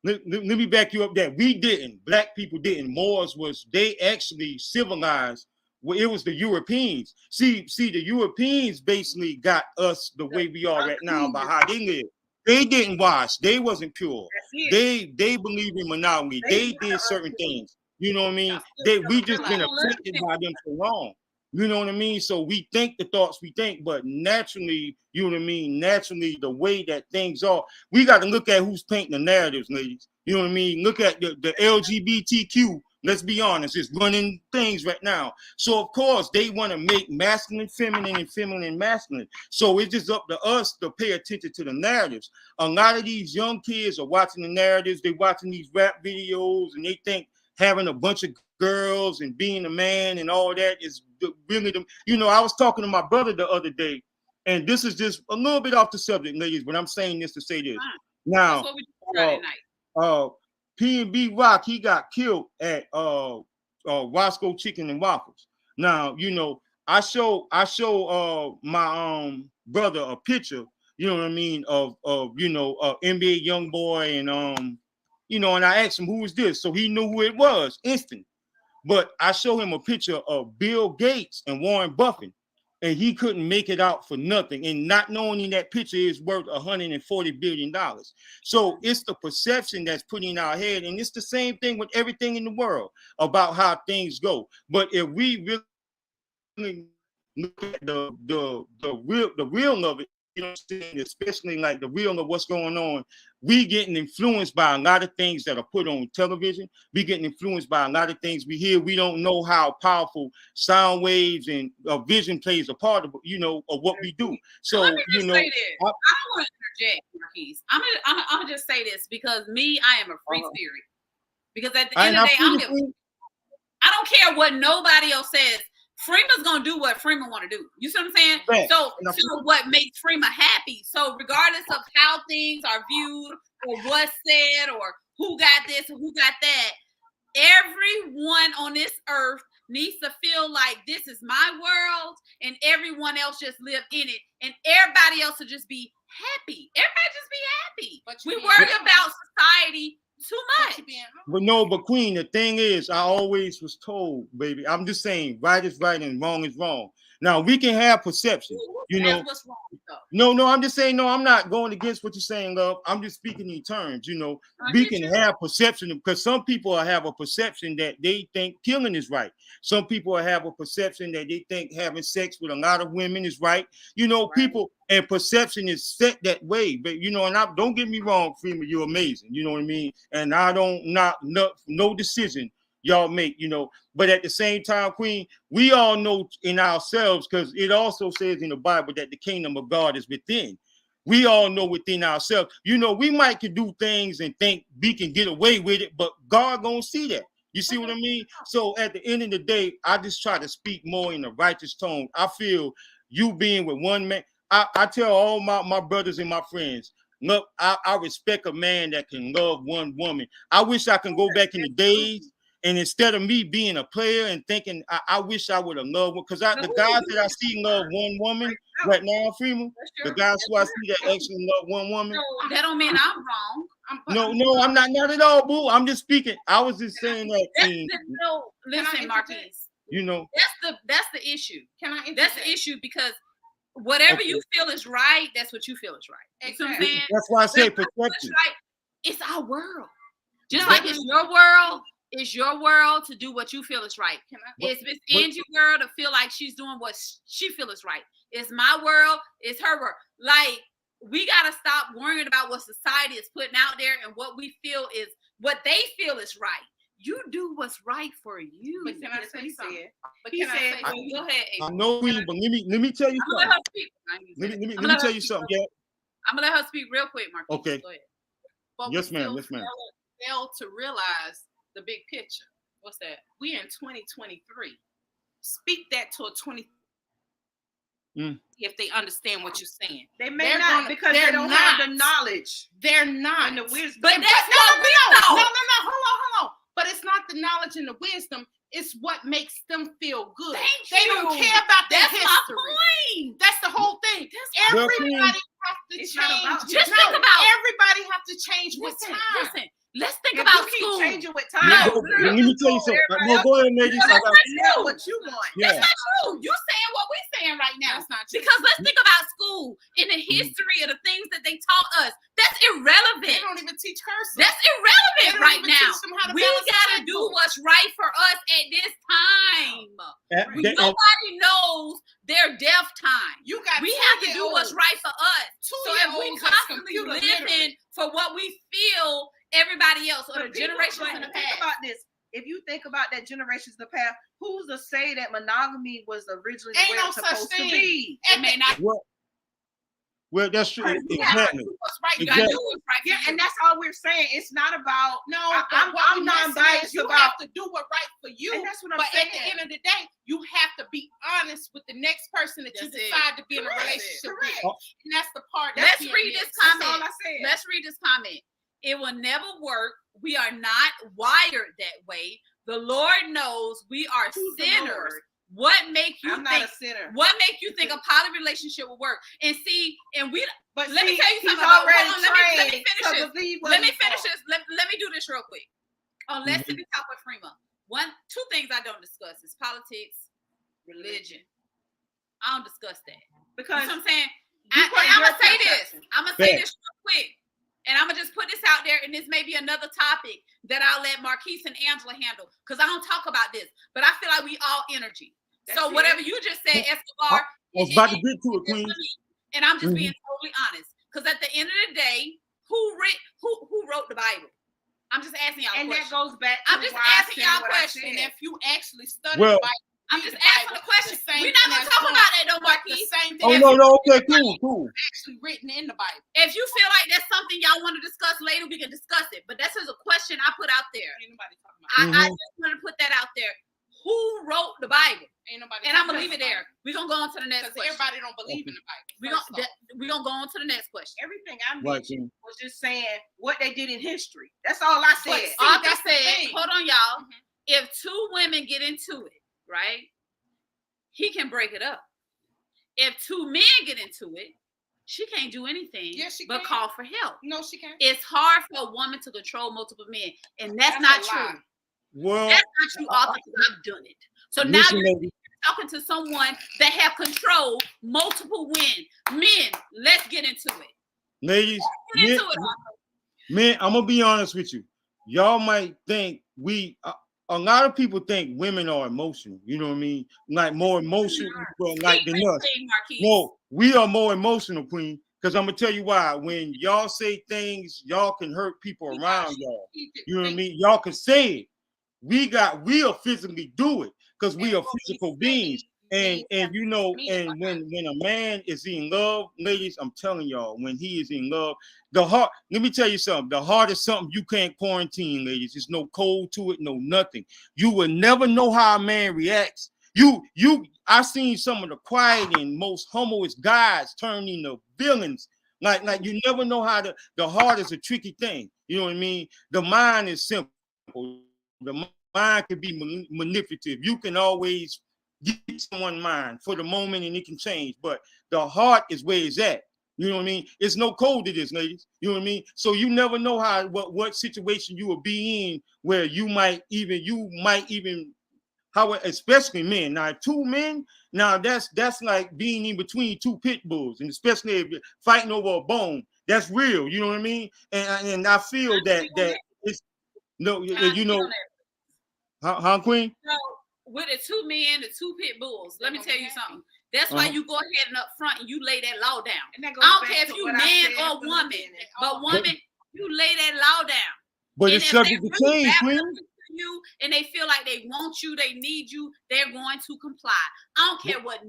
Let me back you up that we didn't. Black people didn't. Moors was, they actually civilized. Well, it was the Europeans. See, the Europeans basically got us the way we are right now by how they live. They didn't wash. They wasn't pure. They believed in monogamy. They did certain things. You know what I mean? We just been affected by them for long. You know what I mean? So we think the thoughts we think, but naturally, you know what I mean? Naturally, the way that things are, we got to look at who's painting the narratives, ladies. You know what I mean? Look at the LGBTQ. Let's be honest, it's running things right now. So of course they want to make masculine feminine and feminine masculine. So it's just up to us to pay attention to the narratives. A lot of these young kids are watching the narratives. They're watching these rap videos and they think having a bunch of girls and being a man and all that is really the, you know, I was talking to my brother the other day, and this is just a little bit off the subject, ladies, but I'm saying this to say this. Now, P&B Rock, he got killed at Roscoe Chicken and Waffles. Now, you know, I show my brother a picture, you know what I mean, of you know, NBA young boy, and you know, and I asked him who was this, so he knew who it was instant. But I show him a picture of Bill Gates and Warren Buffett, and he couldn't make it out for nothing. And not knowing in that picture is worth $140 billion. So it's the perception that's put in our head. And it's the same thing with everything in the world about how things go. But if we really look at the real of it, you know what I'm saying, especially like the real of what's going on, we getting influenced by a lot of things that are put on television. We getting influenced by a lot of things we hear. We don't know how powerful sound waves and vision plays a part of, you know, of what we do. So let me just you know, say this. I don't want to interject, Marquise. I'm gonna just say this because I am a free spirit. Because at the end of the day, I don't care what nobody else says. Freema's gonna do what Freema want to do. You see what I'm saying? Right. So what makes Freema happy. So regardless of how things are viewed or what's said or who got this or who got that, everyone on this earth needs to feel like this is my world and everyone else just live in it, and everybody else will just be happy. Everybody just be happy. We worry about society too much. But Queen, the thing is, I always was told, baby, I'm just saying, right is right and wrong is wrong. Now we can have perception, you know. What's wrong, no, I'm just saying, no, I'm not going against what you're saying, love. I'm just speaking in terms, you know. We can have perception because some people have a perception that they think killing is right. Some people have a perception that they think having sex with a lot of women is right. You know, people and perception is set that way. But you know, and don't get me wrong, Freema, you're amazing. You know what I mean? And I don't no decision y'all make, you know, but at the same time, Queen, we all know in ourselves, because it also says in the Bible that the kingdom of God is within. We all know within ourselves, you know, we might can do things and think we can get away with it, but God gonna see that. You see what I mean? So at the end of the day, I just try to speak more in a righteous tone. I feel you being with one man, I tell all my brothers and my friends, look, I respect a man that can love one woman. I wish I can go back in the days, and instead of me being a player and thinking, I wish I would have loved one, because the guys that I see love one woman right now, Freeman, the guys who I see that actually love one woman. That don't mean I'm wrong. No, I'm not at all, boo. I'm just speaking. I was just saying that. No, listen, Marquise. You know, that's the issue. Can I? That's the issue, because whatever you feel is right, that's what you feel is right. You know what I'm saying? That's why I say perspective. It's our world. Just like it's your world, it's your world to do what you feel is right. It's Miss Angie's world to feel like she's doing what she feels is right. It's my world, it's her world. Like, we gotta stop worrying about what society is putting out there and what we feel is what they feel is right. You do what's right for you. But can I say something? But he said, go ahead. I know, but let me tell you something. Let me tell you something. Yeah. I'm gonna let her speak real quick, Marquise. Okay. Go ahead. But yes, ma'am. Yes, ma'am. Fail to realize the big picture. What's that? We in 2023. Speak that to a 20. If they understand what you're saying, they may not, because they don't have the knowledge. They're not and the wisdom. But that's what we know. No. Hold on. But it's not the knowledge and the wisdom. It's what makes them feel good. They don't care about their history. That's my point. That's the whole thing. Everybody has to change. Just think about everybody have to change with time. Listen. Let's think about school. Changing with time. Let me tell you something. No, go ahead, ladies. That's not true. What you want? That's not true. You're saying what we're saying right now. That's not true. Because let's think about school and the history of the things that they taught us. That's irrelevant. They don't even teach cursive. That's irrelevant right now. We gotta do what's right for us at this time. Nobody knows their death time. We have to do what's right for us. So if we constantly living for what we feel everybody else or the generations in the past. Think about this. If you think about that generations in the past, who's to say that monogamy was originally the way it's supposed to be? It may not. Well, that's true. Exactly. Yeah, and that's all we're saying. It's not about I'm non-biased. You about have to do what's right for you. And that's what I'm saying. But at the end of the day, you have to be honest with the next person that you decide to be in a relationship with. And that's the part. Let's read this comment. That's all I said. Let's read this comment. It will never work. We are not wired that way. The Lord knows we are sinners. What make you think? Not a sinner. What make you think a poly relationship will work? And see, and we. But let me tell you something. Let me finish this. Let me do this real quick. Let's we talk with Freema. Two things I don't discuss is politics, religion. I don't discuss that because you know what I'm saying. I'm gonna say this. I'm gonna say this real quick. And I'm going to just put this out there, and this may be another topic that I'll let Marquise and Angela handle, because I don't talk about this, but I feel like we all energy. So whatever you just said, Escobar. I was about to get to it, Queen. And I'm just being totally honest, because at the end of the day, who wrote the Bible? I'm just asking y'all a question. And that goes back to I'm just asking y'all a question. And if you actually study the Bible, I'm just asking the question. We're not going to talk about that, though, Marquise. Oh, no, okay, cool. Actually written in the Bible. If you feel like that's something y'all want to discuss later, we can discuss it. But that's just a question I put out there. Ain't nobody talking about I just want to put that out there. Who wrote the Bible? Ain't nobody. And I'm going to leave it there. We're going to go on to the next question. Everybody don't believe in the Bible. We're going to go on to the next question. Everything I mentioned was just saying what they did in history. That's all I said. All I said, hold on, y'all. If two women get into it, right? He can break it up. If two men get into it, she can't do anything but call for help. No, she can't. It's hard for a woman to control multiple men, and that's not true. Well, that's not true, author, because I've done it. So now you're talking to someone that have controlled multiple men. Let's get into it. Ladies, men, I'm gonna be honest with you. Y'all might think a lot of people think women are emotional, you know what I mean? Like more emotional like than us. No, we are more emotional, Queen. Because I'm gonna tell you why. When y'all say things, y'all can hurt people around y'all. You know what I mean? Y'all can say it. We'll physically do it because we are physical beings. And you know, and when a man is in love, ladies, I'm telling y'all, when he is in love, let me tell you something, the heart is something you can't quarantine, ladies. There's no cold to it, no nothing. You will never know how a man reacts. I've seen some of the quiet and most humblest guys turn into villains. Like you never know how the heart is a tricky thing. You know what I mean? The mind is simple. The mind can be manipulative. You can always get someone's mind for the moment and it can change, but the heart is where it's at. You know what I mean? It's no code to this, ladies. You know what I mean? So you never know what situation you will be in where you might even how, especially men. Now, two men, now that's like being in between two pit bulls, and especially if you're fighting over a bone. That's real. You know what I mean? And I feel that it's no, you know, huh, Queen? So with the two men, the two pit bulls, let me tell you something. That's why you go ahead and up front and you lay that law down. I don't care if you man or woman, but woman, you lay that law down. But it's subject to change, Queen. You and they feel like they want you, they need you, they're going to comply. I don't care what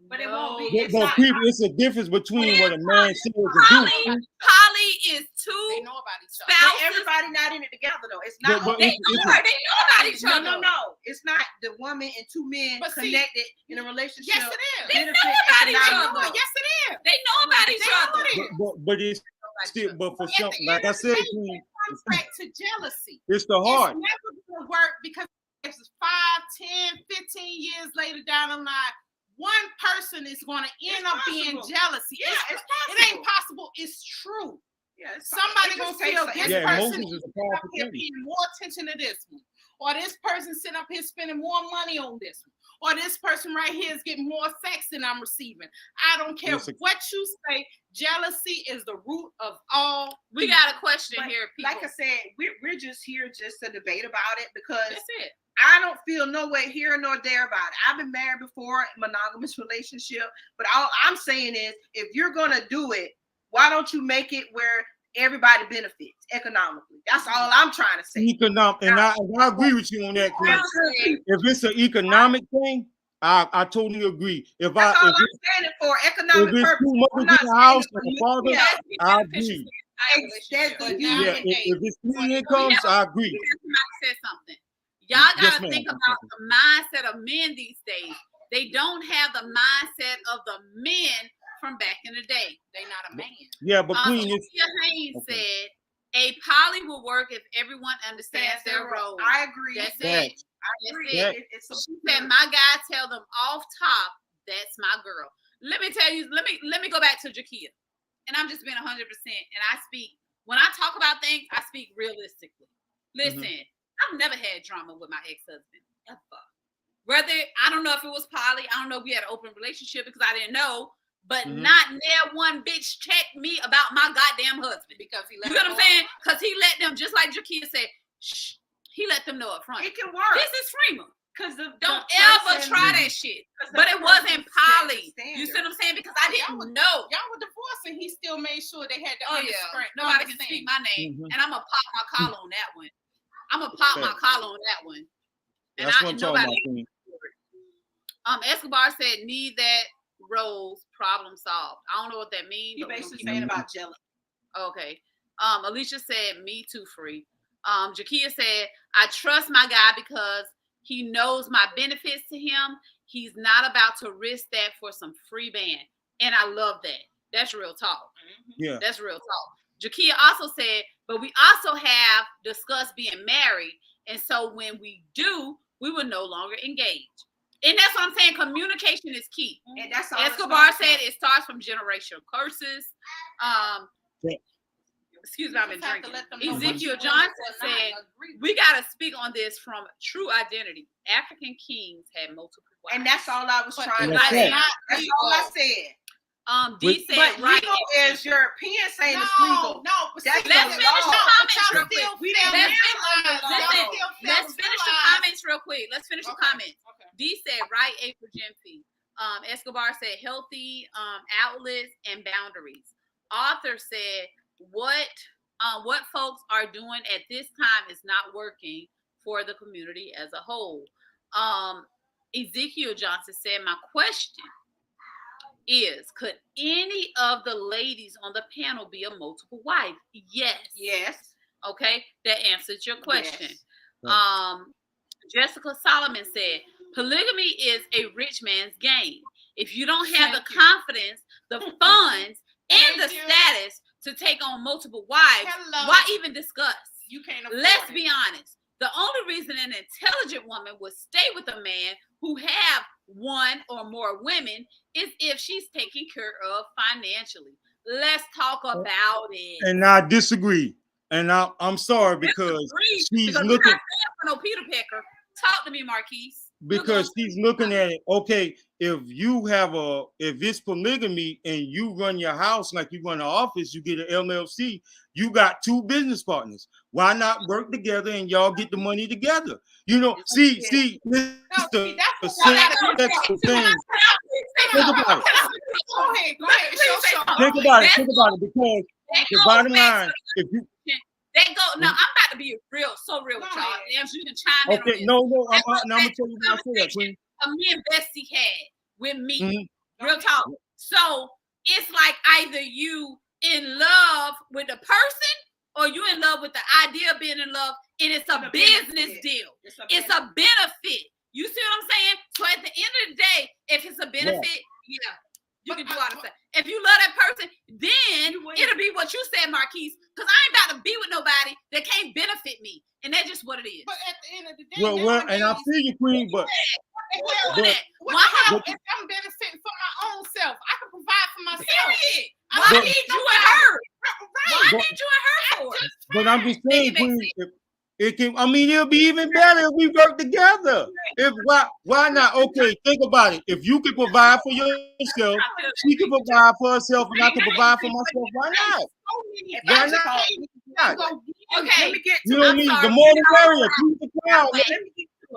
but it won't be. But people, it's a difference between what a man says and do. Poly is two. They know about each other. But everybody not in it together though. It's not. They know about each other. No. It's not the woman and two men connected in a relationship. Yes, it is. They know about each other. Yes, it is. They know about each other. But it's still, but for some, like I said, Queen, comes back to jealousy. It's the heart. It's never going to work because it's 5, 10, 15 years later down the line, one person is going to end up being jealousy. Yeah, it ain't possible. It's true. Yeah, somebody going to feel this person is paying more attention to this one. Or this person sitting up here spending more money on this one. Or this person right here is getting more sex than I'm receiving. I don't care what you say. Jealousy is the root of all. We got a question here, people. Like I said, we're just here just to debate about it because that's it. I don't feel no way here nor there about it. I've been married before, monogamous relationship, but all I'm saying is if you're gonna do it, why don't you make it where everybody benefits economically? That's all I'm trying to say. And I agree with you on that, Chris. If it's an economic thing, I totally agree. That's all I'm saying it for economic purpose. I'm not house and the father, I agree. If it's 3 incomes, I agree. Somebody said something. Y'all gotta think about the mindset of men these days. They don't have the mindset of the men from back in the day. They not a man. Yeah, but Queen Haynes said a poly will work if everyone understands their role. I agree. That's it. She said my guy tell them off top, that's my girl. Let me tell you, let me go back to Jakia. And I'm just being 100%. And I speak, when I talk about things, I speak realistically. Listen, I've never had drama with my ex-husband. Ever. Whether, I don't know if it was poly, I don't know if we had an open relationship because I didn't know. But not near one bitch checked me about my goddamn husband because he let you know what I'm saying? Because he let them, just like Jakia said, shh, he let them know up front. It can work. This is Freema. Because don't ever try that shit. But it wasn't poly. You see what I'm saying? Because I didn't know. Y'all were divorced and he still made sure they had the strength. Nobody can speak my name. And I'm going to pop my collar on that one. I'm going to pop my collar on that one. And that's what I'm talking about. Escobar said, need that rose, problem solved. I don't know what that means. You're basically saying about jealousy. Okay. Alicia said, me too, free. Jakia said, I trust my guy because he knows my benefits to him. He's not about to risk that for some free band. And I love that. That's real talk. Yeah. That's real talk. Jakia also said, but we also have discussed being married. And so when we do, we will no longer engage. And that's what I'm saying. Communication is key. And that's all Escobar said it starts from generational curses. Excuse me, I've been drinking. Ezekiel Johnson said, we got to speak on this from true identity. African kings had multiple wives. And that's all I was trying to say. That's all I said. D said, right. Legal is European saying it's legal. No, let's finish the comments real quick. Let's finish the comments real quick. Let's finish the comments. D said, right, April Gemfee. Escobar said, healthy outlets and boundaries. Arthur said, what folks are doing at this time is not working for the community as a whole. Ezekiel Johnson said, my question is, could any of the ladies on the panel be a multiple wife? Yes. Okay, that answers your question. Yes. Jessica Solomon said, Polygamy is a rich man's game. If you don't have Thank the you. confidence, the funds, and the Thank you. status to take on multiple wives, Hello. why even discuss? You can't afford Let's it. be honest. The only reason an intelligent woman would stay with a man who have one or more women is if she's taken care of financially. Let's talk about it. And I disagree. And I'm sorry because Disagree, she's because looking we're not saying for no Peter Pecker. Talk to me, Marquise. because she's looking at it. Okay, if it's polygamy and you run your house like you run an office, you get an LLC, you got two business partners. Why not work together and y'all get the money together? You know, see, it's see, the that's what y'all gotta do. sexual thing. Think about it. Go ahead. Think about it, because the bottom line, if you They go. Now I'm about to be real with Go y'all. ahead. If you can chime in on okay, this. no, I'm That goes gonna back tell to you the why I say that, Queen. me and Bessie had with me. Mhm. Real talk. So it's like either you in love with the person or you in love with the idea of being in love, and it's a business deal. It's a benefit. You see what I'm saying? So at the end of the day, if it's a benefit, yeah, you can do all the stuff. If you love that person, then it'll be what you said, Marquise. Because I ain't about to be with nobody that can't benefit me, and that's just what it is. But at the end of the day, Well, and I feel you, Queen, but if I'm benefiting for my own self, I can provide for myself. Period. Why need you and her? Why need you and her for it? But I'm just saying, Queen, it can. I mean, it'll be even better if we work together. Why not? Okay, think about it. If you can provide for yourself, she can provide for herself, and I can provide for myself. Why not? Why not? Okay. You don't need the more the merrier. Keep the crowd.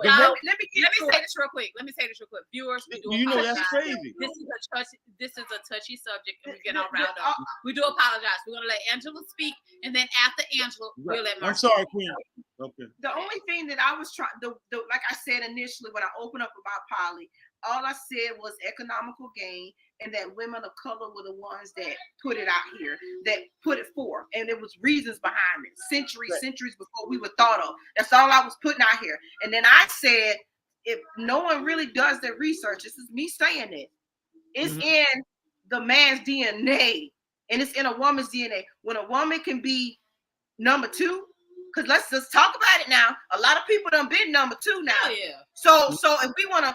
Let me say this real quick. Viewers, we do You know apologize. that's crazy. This is a touchy subject, and we're getting all riled up. We do apologize. We're gonna let Angela speak, and then after Angela, we'll let Mark. I'm sorry, Queen. Okay. The only thing that I was trying, like I said initially when I opened up about poly, all I said was economical gain, and that women of color were the ones that put it out here, that put it forth, and there was reasons behind it, centuries before we were thought of. That's all I was putting out here. And then I said, if no one really does their research, this is me saying it, it's in the man's DNA, and it's in a woman's DNA. When a woman can be number two, because let's just talk about it now. A lot of people done been number two now. Oh, yeah. So if we wanna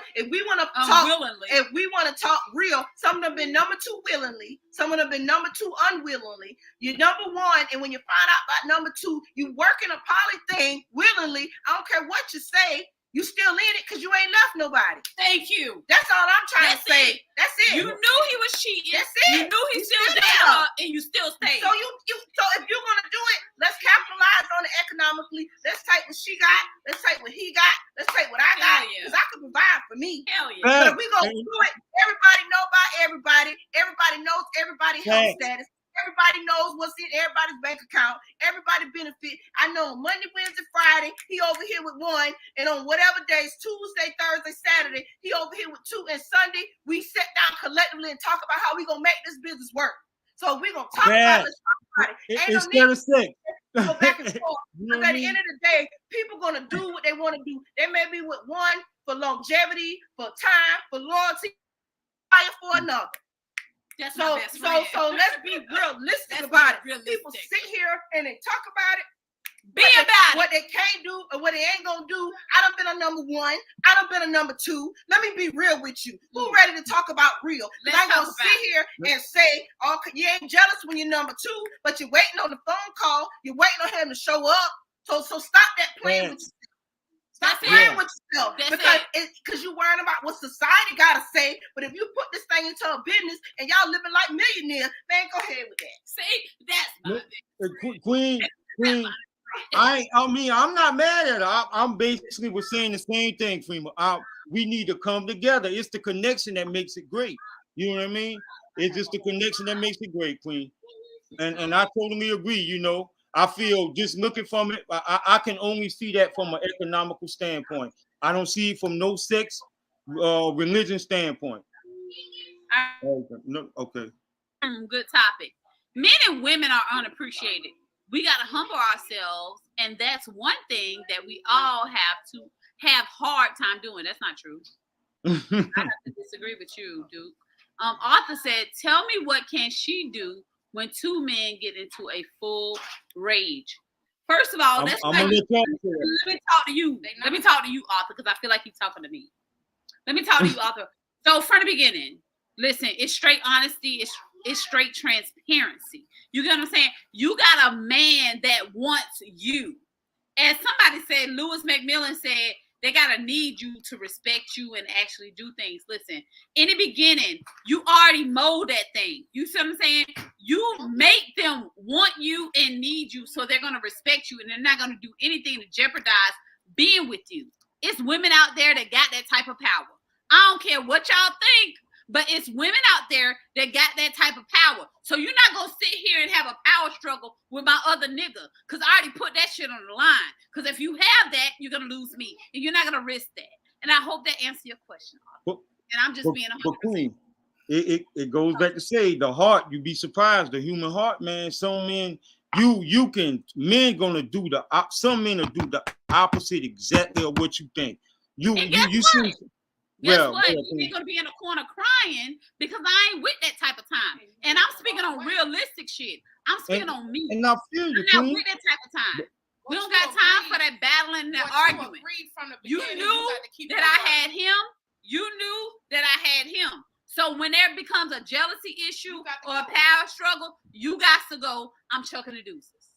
talk, Unwillingly. if we wanna talk real, some of them been number two willingly, some of them been number two unwillingly. You're number one, and when you find out about number two, you working a poly thing willingly. I don't care what you say, you still in it because you ain't left nobody. Thank you. That's all I'm trying to say. That's it. You knew he was cheating. That's it. You knew he You still still dated there. her, and you still stayed. So so if you're gonna do it, let's capitalize on it economically. Let's take what she got. Let's take what he got. Let's take what I got. Hell yeah. Because I can provide for me. Hell yeah. But if we gonna do it, everybody know about everybody. Everybody knows everybody's health status. Everybody knows what's in everybody's bank account. Everybody benefit. I know Monday, Wednesday, Friday, he over here with one. And on whatever days, Tuesday, Thursday, Saturday, he over here with two. And Sunday, we sit down collectively and talk about how we gonna make this business work. So we're gonna talk about it. Let's talk about it. Ain't Instead of sex. Go back and forth. You know Because what I at the mean? end of the day, people gonna do what they want to do. They may be with one for longevity, for time, for loyalty, fire for another. That's So my best friend. let's be realistic Let's about be it. realistic. People sit here and they talk about it. Be about what they can't do and what they ain't gonna do. I done been a number one. I done been a number two. Let me be real with you. Who ready to talk about real? Because I ain't gonna sit here and say, oh, you ain't jealous when you're number two, but you're waiting on the phone call. You're waiting on him to show up. So stop that playing with yourself. Stop playing with yourself. Because you're worrying about what society gotta say. But if you put this thing into a business and y'all living like millionaires, man, go ahead with that. See, that's my Queen. I'm not mad at her. I'm basically was saying the same thing, Freema. We need to come together. It's the connection that makes it great. You know what I mean? It's just the connection that makes it great, Queen. And I totally agree. You know, I feel just looking from it, I can only see that from an economical standpoint. I don't see it from no sex, religion standpoint. Okay. Good topic. Men and women are unappreciated. We got to humble ourselves, and that's one thing that we all have to have hard time doing. That's not true. I have to disagree with you, Duke. Arthur said, tell me what can she do when two men get into a full rage? First of all, let me talk to you. Let me talk to you, Arthur, because I feel like he's talking to me. Let me talk to you, Arthur. So from the beginning, listen, it's straight honesty, it's straight transparency. You get what I'm saying? You got a man that wants you. As somebody said, Lewis McMillan said, they gotta need you to respect you and actually do things. Listen, in the beginning, you already mold that thing. You see what I'm saying? You make them want you and need you, so they're gonna respect you, and they're not gonna do anything to jeopardize being with you. It's women out there that got that type of power. I don't care what y'all think, but it's women out there that got that type of power. So you're not gonna sit here and have a power struggle with my other nigga, because I already put that shit on the line. Because if you have that, you're gonna lose me, and you're not gonna risk that. And I hope that answers your question. And I'm just being 100%. It goes back to say the heart. You'd be surprised. The human heart, man. Some men, men gonna do some men will do the opposite exactly of what you think. You see. Guess what? You ain't gonna be in a corner crying because I ain't with that type of time. And I'm speaking on realistic shit. I'm speaking on me. And I feel you. I'm not with that type of time. We don't got time for that battling and that argument. You knew that I had him. You knew that I had him. So when there becomes a jealousy issue or a power struggle, you got to go, I'm chucking the deuces.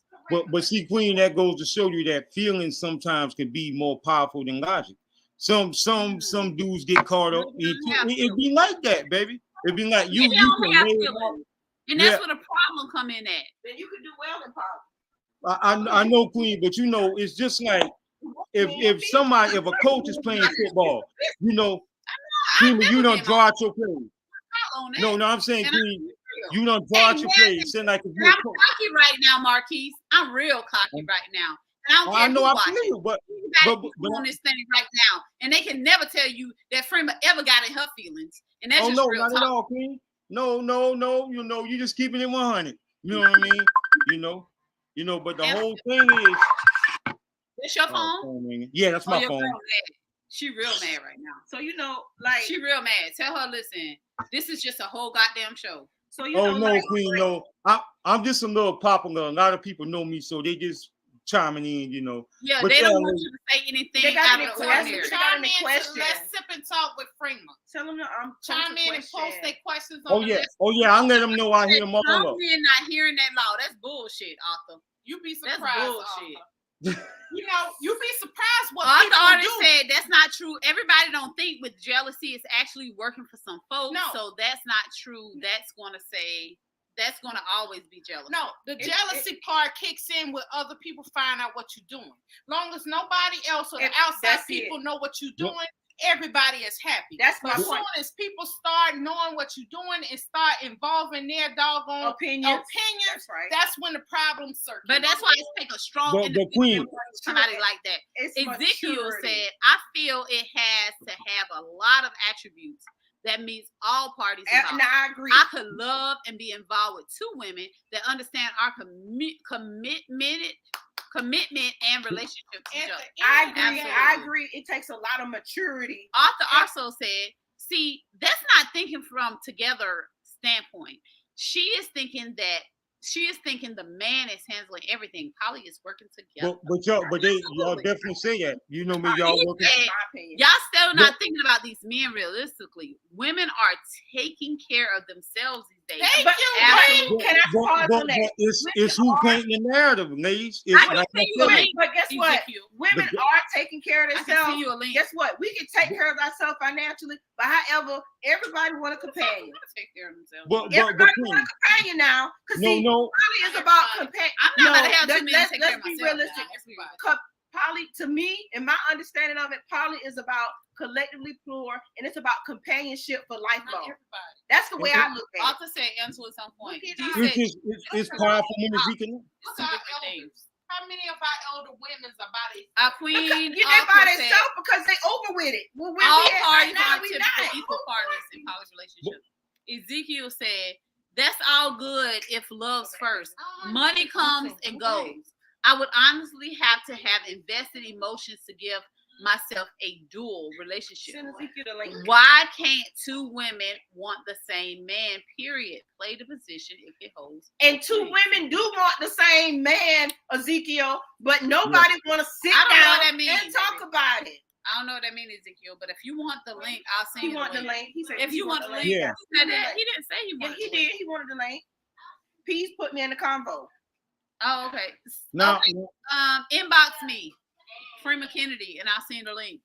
But see, Queen, that goes to show you that feelings sometimes can be more powerful than logic. Some dudes get caught up. It'd be like that, baby. It'd be like you can have and that's where the problem come in at. Then you can do well in politics. I know, Queen, but it's just like if a coach is playing football, Queen, you don't draw out your plays. No, I'm saying, Queen, you don't draw out your plays. I'm cocky right now, Marquise. I'm real cocky right now. I know I feel you, but on this thing right now, and they can never tell you that Freema ever got in her feelings, and that's just real not talk. At all, Queen. No. You just keeping it 100. You know what I mean? But the whole thing is. It's your phone? Yeah, that's my phone. She real mad right now. So she real mad. Tell her, listen, this is just a whole goddamn show. So Queen, no. I'm just a little popular. A lot of people know me, so they just chiming in, Yeah, but they don't want you to say anything out of the ordinary. Chime in to Let's Sip and Talk with Freema. Tell them chime in and post their questions on the list. I'll let them know I hear them all up. Men not hearing that law. That's bullshit, Arthur. You be surprised. That's bullshit. You'd be surprised what Arthur people already do. said that's not true. Everybody don't think with jealousy it's actually working for some folks. No. So that's not true. That's gonna always be jealous. No, the jealousy part kicks in when other people find out what you're doing. Long as nobody else or the outside people know what you're doing, everybody is happy. That's my point. As soon as people start knowing what you're doing and start involving their doggone opinions, that's when the problems circulate. But that's why it takes a strong individual, somebody like that. Ezekiel said, I feel it has to have a lot of attributes that meets all parties involved. And I agree. I could love and be involved with two women that understand our commitment and relationship together. I agree. It takes a lot of maturity. Arthur also said, see, that's not thinking from together standpoint. She is thinking the man is handling everything. Poly is working together. But y'all definitely say that. You know me, y'all working. Y'all still not thinking about these men realistically. Women are taking care of themselves these days. It's who painting the narrative, ladies. But guess what? Women are taking care of themselves. Guess what? We can take care of ourselves financially, but however, everybody want a companion. Take care of themselves. Everybody want a companion now. Poly is about companion. I'm not gonna have two men take care of myself. Let's be realistic. Poly, to me, in my understanding of it, poly is about collectively plural, and it's about companionship for lifelong. That's the way I look at it. Arthur said answer at some point. It's powerful when we can. How many of our elder women are by themselves? Our queen, they by themselves because they over with it. Well, all parties are typical equal partners in poly relationships. Ezekiel said, "That's all good if love's first. Money comes and goes. I would honestly have to have invested emotions to give myself a dual relationship. Send Ezekiel the link. Why can't two women want the same man? Period. Play the position if it holds. And two women do want the same man, Ezekiel, but nobody want to sit I don't know down what that means, and talk about it. I don't know what that means, Ezekiel, but if you want the link, I'll send He you want the the link. link. He said If you want the link, Yeah. he said that. He didn't say he Yeah, wanted he the link. did. He wanted the link. Peace put me in the convo. Oh, okay. Now, Okay. Inbox me, Freema Kennedy, and I'll send the link.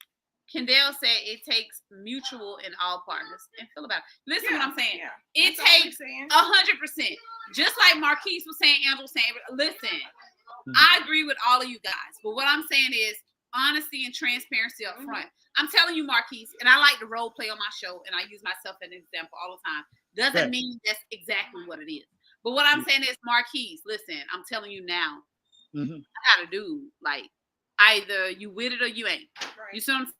Kendall said it takes mutual in all partners. And feel about it. Listen what I'm saying. Yeah. It That's all I'm takes saying. 100%. Just like Marquise was saying, Angela was saying, listen, I agree with all of you guys. But what I'm saying is honesty and transparency up front. I'm telling you, Marquise, and I like to role play on my show, and I use myself as an example all the time. Doesn't mean that's exactly what it is. But what I'm saying is, Marquise, listen, I'm telling you now, I got a dude. Like, either you with it or you ain't. Right. You see what I'm saying?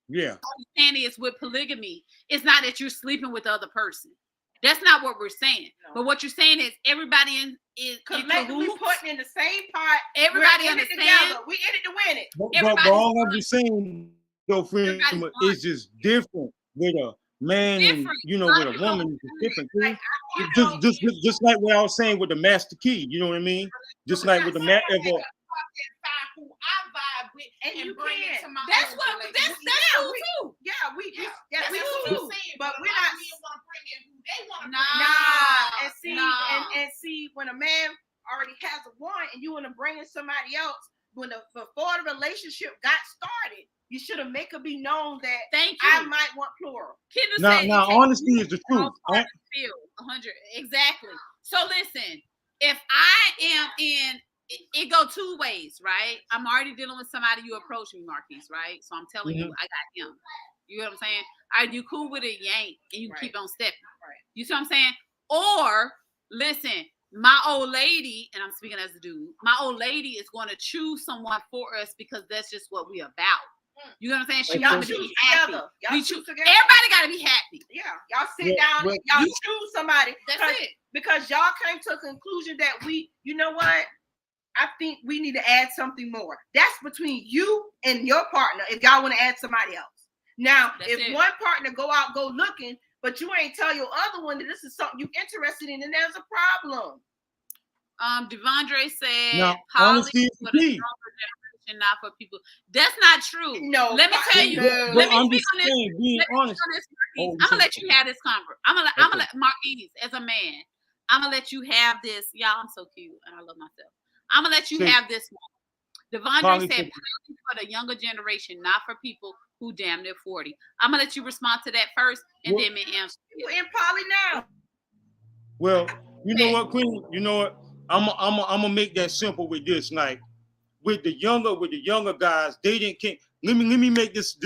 yeah. What I'm saying is with polygamy, it's not that you're sleeping with the other person. That's not what we're saying. No. But what you're saying is everybody is Collectively cahoots. putting in the same pot. Everybody We're in it understands. together. We in it to win it. But Everybody's all I'm fun. just saying, though, friend, Everybody's is just different with a man and Different. with a woman. It's different. Like, Just like what I was saying with the master key. You know what I mean? Just like with the Who I vibe with And you bring it can. to my That's own what. relationship. That's cool too. Yeah, we That's we what cool. I'm saying. But we're a lot not. of men want to bring in who they want to Nah. Nah, and see, Nah. and see, when a man already has a one, and you want to bring in somebody else, before the relationship got started, you should have make it be known that Thank you. I might want plural. Kendra Now, said now, it takes honesty is the truth. all parts to feel 100 exactly. So listen, if I am in, it go two ways, right? I'm already dealing with somebody. You approach me, Marquise, right? So I'm telling you, I got him. You know what I'm saying? Are you cool with it? You ain't, and you Right. keep on stepping. Right. You see what I'm saying? Or listen, my old lady, and I'm speaking as a dude, my old lady is going to choose someone for us because that's just what we about. You know what I'm saying? She Y'all wants me to choose be happy. together. Y'all We choose choose. together. Everybody got to be happy. Yeah, y'all sit Yeah, down. but Y'all you- choose somebody. That's it. Because y'all came to a conclusion that you know what? I think we need to add something more. That's between you and your partner. If y'all want to add somebody else. Now, That's if it. one partner go looking, but you ain't tell your other one that this is something you interested in, then there's a problem. Devondre said, Now, poly honesty is for the the key. younger generation, not for people. That's not true. No, Let me tell you. no. Let me I'm speak just on this. saying, being Let me honest. speak on this, Marquise. Oh, I'm gonna let you have this conversation. I'm gonna Okay. let Marquise, as a man, I'm gonna let you have this. Y'all, I'm so cute and I love myself. I'm gonna let you See, have this one. Devondre Poly said, for- poly for the younger generation, not for people who damn near 40. I'm gonna let you respond to that first, and Well- then me answer. We're in poly now. Well, you know what, Queen? You know what? I'm gonna make that simple with this. Like with the younger guys, they didn't care. Let me make this.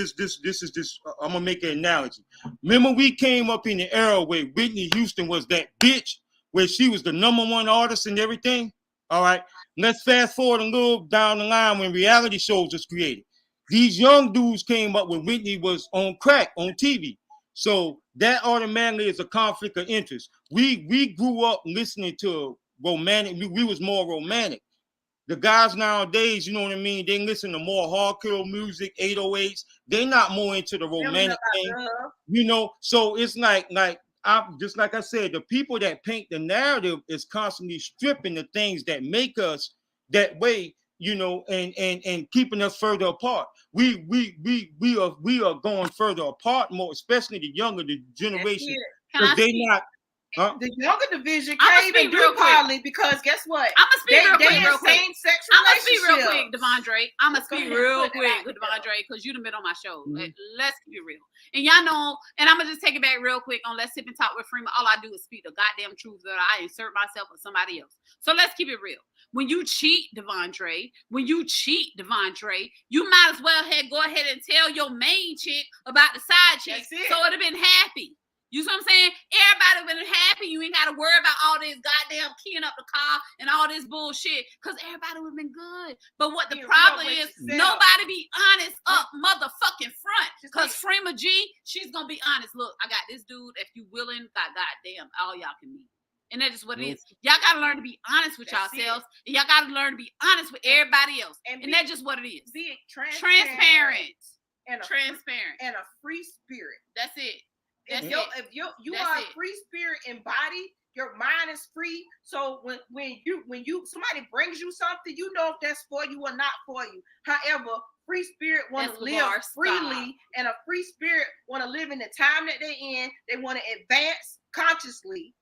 I'm gonna make an analogy. Remember, we came up in the era where Whitney Houston was that bitch, where she was the #1 artist and everything. All right. Let's fast forward a little down the line when reality shows was created. These young dudes came up when Whitney was on crack on TV. So that automatically is a conflict of interest. We grew up listening to romantic. We was more romantic. The guys nowadays, you know what I mean? They listen to more hardcore music, 808s. They're not more into the romantic thing, you know. So it's like I'm just like I said, the people that paint the narrative is constantly stripping the things that make us that way, you know, and keeping us further apart. We are going further apart more, especially the younger generation, Can I because they speak? not. Huh? The younger division I'ma can't even speak real do quick. poly because guess what? I'm gonna speak real They quick, in real quick. same-sex I'm gonna speak real relationships. quick, Devondre. I'm gonna Go speak ahead, real put it quick out with there. Devondre because you done been on my show. Mhm. Let's keep it real. And y'all know, and I'm gonna just take it back real quick on Let's Sip and Talk with Freema. All I do is speak the goddamn truth that I insert myself or somebody else. So let's keep it real. When you cheat, Devondre, you might as well go ahead and tell your main chick about the side chick, That's it. so it'd have been happy. You see what I'm saying? Everybody been happy. You ain't got to worry about all this goddamn keying up the car and all this bullshit because everybody would have been good. But what the Be problem real is, with yourself. nobody be honest up motherfucking front. Because Freema G, she's going to be honest. Look, I got this dude. If you willing, goddamn, all y'all can meet. And that's just what it Nope. is. Y'all gotta learn to be honest with That's yourselves. And y'all gotta learn to be honest with everybody else. And And that's just what it is. Be Transparent. and a Transparent. and a free spirit. That's it. That's If it. you That's are it. a free spirit in body, your mind is free. So when you somebody brings you something, you know if that's for you or not for you. However, free spirit want to live freely, and a free spirit want to live in the time that they're in. They want to advance consciously.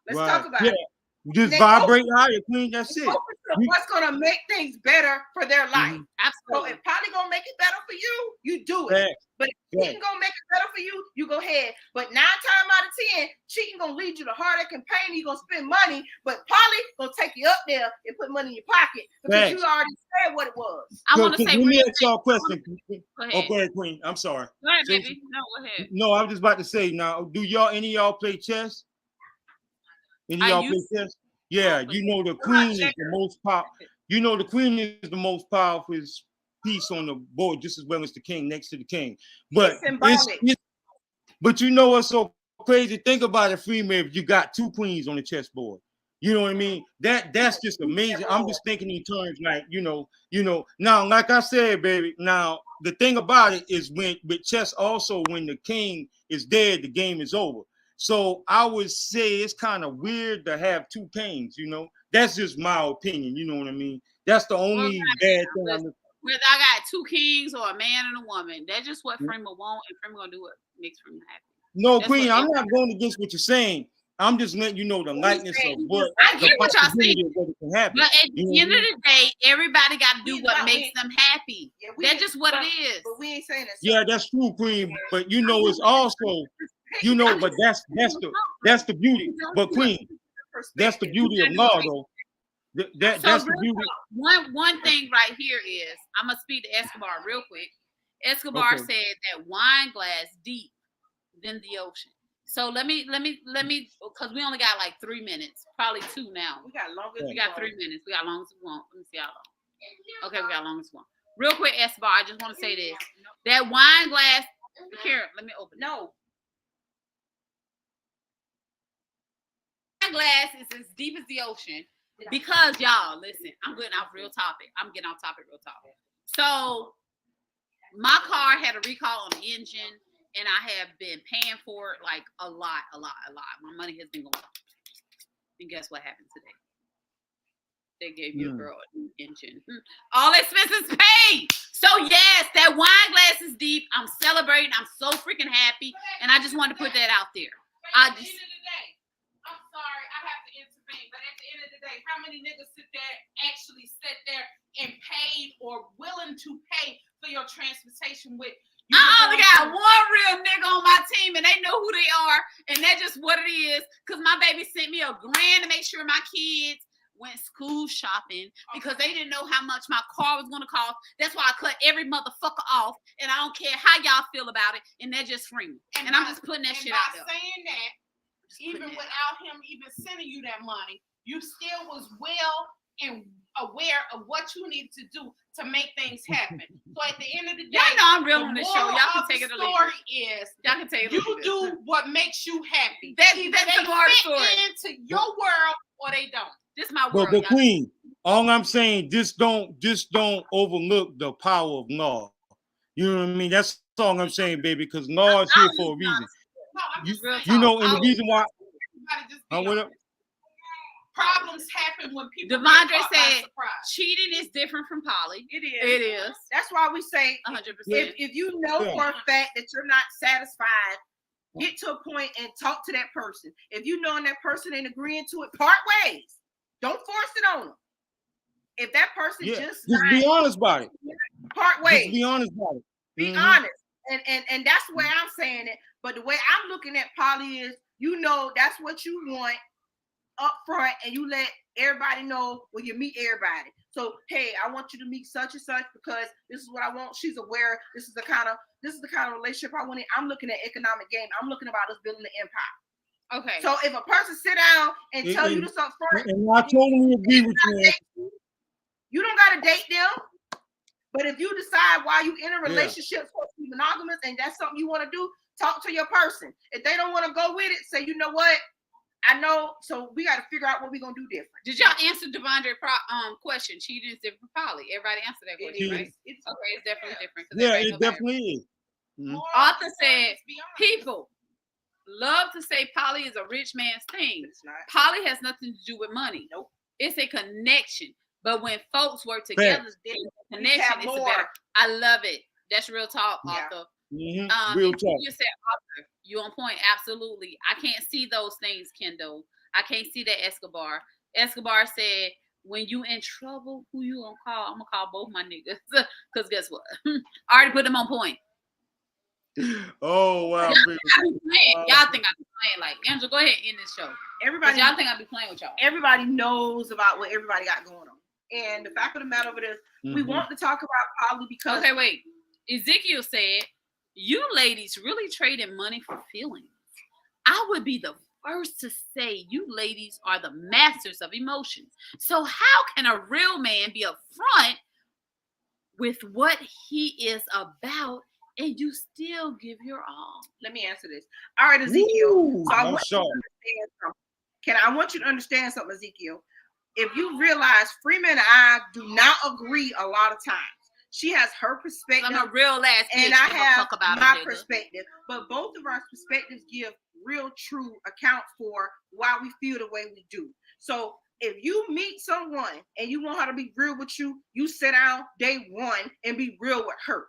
Let's talk about it. Just vibrate higher, Queen. That's it. What's gonna make things better for their life? Absolutely. So if Polly gonna make it better for you, you do it. But if cheating gonna make it better for you, you go ahead. But 9 times out of 10, cheating gonna lead you to heartache and pain. You're gonna spend money, but Polly gonna take you up there and put money in your pocket because you already said what it was. I want to say, let me ask y'all a question. Go Oh, go ahead, Queen. I'm sorry. Go ahead, baby. No, go ahead. No, I was just about to say now, do any of y'all play chess? Any of y'all play chess? Yeah, you know the queen is the most powerful. You know the queen is the most powerful piece on the board, just as well as the king next to the king. But but you know what's so crazy? Think about it, Freeman. If you got 2 queens on the chessboard, you know what I mean? That's just amazing. I'm just thinking in terms like you know. Now, like I said, baby. Now the thing about it is with chess, also when the king is dead, the game is over. So I would say it's kind of weird to have 2 kings, you know. That's just my opinion, you know what I mean? That's the only bad thing. Whether I got 2 kings or a man and a woman, that's just what Freeman want, and Freeman gonna do what makes Freeman happy. No, that's Queen, I'm not going against what you're saying. I'm just letting you know the lightness of what I get what y'all saying. But at the end of the day, everybody got to do what makes them happy. That's just what it is. But we ain't saying that. Yeah, that's true, Queen. But you know, it's also. You know, but that's the beauty. But Queen, that's the beauty of law, though. That's the beauty. One thing right here is I'm gonna speak to Escobar real quick. Escobar said that wine glass deep than the ocean. So let me because we only got like 3 minutes, probably 2 now. We got longer. We got 3 minutes. We got long as we want. Let me see how long. Okay, we got long as we want. Real quick, Escobar, I just want to say this: that wine glass. Here, let me open. No. Glass is as deep as the ocean because y'all listen, I'm getting off topic real talk. So my car had a recall on the engine and I have been paying for it like a lot. My money has been going up. And guess what happened today? They gave you a girl a new engine. All expenses paid. So yes, that wine glass is deep. I'm celebrating. I'm so freaking happy. And I just wanted to put that out there. I'm sorry, I have to intervene, but at the end of the day, how many niggas actually sit there and paid or willing to pay for your transportation with? I only got one real nigga on my team, and they know who they are, and that's just what it is. Cause my baby sent me $1,000 to make sure my kids went school shopping because they didn't know how much my car was gonna cost. That's why I cut every motherfucker off, and I don't care how y'all feel about it, and they're just free. And I'm just putting that shit out there. Saying that. Even without him even sending you that money, you still was well and aware of what you need to do to make things happen. So at the end of the day, y'all know I'm real on this show. Y'all can take it or leave it. Y'all can take it. You do what makes you happy. That's the story. Into your world or they don't. This is my world. But Queen, all I'm saying, just don't overlook the power of law. You know what I mean? That's all I'm saying, baby. Because law is here for a reason. You know, and the reason why problems happen when people. Devondre said cheating is different from poly. It is. It is. That's why we say 100%. If you know for a fact that you're not satisfied, get to a point and talk to that person. If you know and that person ain't agreeing to it, part ways. Don't force it on them. If that person just be honest about it. Part ways. Just be honest about it. Be honest. And that's the way I'm saying it. But the way I'm looking at poly is, you know, that's what you want up front, and you let everybody know when you meet everybody. So, hey, I want you to meet such and such because this is what I want. She's aware. This is the kind of relationship I want. I'm looking at economic game. I'm looking about us building the empire. Okay. So if a person sit down and tell you this up front, and I totally agree with you. You don't gotta date them. But if you decide while you in a relationship for monogamous and that's something you want to do, talk to your person. If they don't want to go with it, say, you know what? I know, so we got to figure out what we're gonna do different. Did y'all answer Devondre question? Cheating is different for poly. Everybody answered that question, right? Okay, it's definitely different. Yeah, it definitely is. Mm-hmm. Arthur said, people love to say poly is a rich man's thing. Poly has nothing to do with money. Nope. It's a connection. But when folks work together, the connection is better. I love it. That's real talk, Arthur. Mm-hmm. Real talk. You said, Arthur, you on point. Absolutely. I can't see those things, Kendall. I can't see that, Escobar. Escobar said, when you in trouble, who you gonna call? I'm gonna call both my niggas. Because guess what? I already put them on point. Oh, wow. Y'all think I be playing. Like, Angela, go ahead and end this show. Everybody, y'all think I be playing with y'all. Everybody knows about what everybody got going on. And the fact of the matter of it is, we want to talk about poly because... Okay, wait. Ezekiel said, you ladies really trading money for feelings. I would be the first to say you ladies are the masters of emotions. So how can a real man be upfront with what he is about and you still give your all? Let me answer this. All right, Ezekiel. Ooh, so I want you to understand something. I want you to understand something, Ezekiel. If you realize Freeman and I do not agree a lot of times. She has her perspective. I'm a real ass bitch, and I have my perspective. But both of our perspectives give real, true account for why we feel the way we do. So if you meet someone and you want her to be real with you, you sit down day one and be real with her.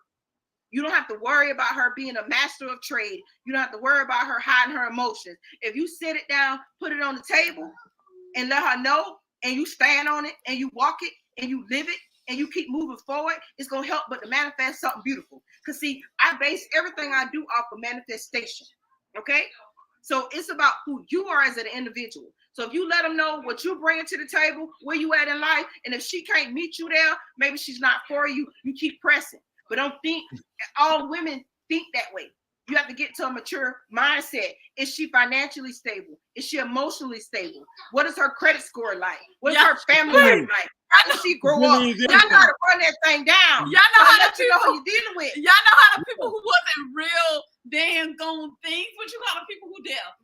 You don't have to worry about her being a master of trade. You don't have to worry about her hiding her emotions. If you sit it down, put it on the table, and let her know, and you stand on it, and you walk it, and you live it, and you keep moving forward, it's going to help but to manifest something beautiful. Because, see, I base everything I do off of manifestation, okay? So it's about who you are as an individual. So if you let them know what you bring to the table, where you at in life, and if she can't meet you there, maybe she's not for you, you keep pressing. But don't think all women think that way. You have to get to a mature mindset. Is she financially stable? Is she emotionally stable? What is her credit score like? What is her family life like? How does she grow up? Y'all know how to run that thing down. Y'all know how to know who you're dealing with. Y'all know how the people who wasn't real damn gone things. What you call the people who deaf?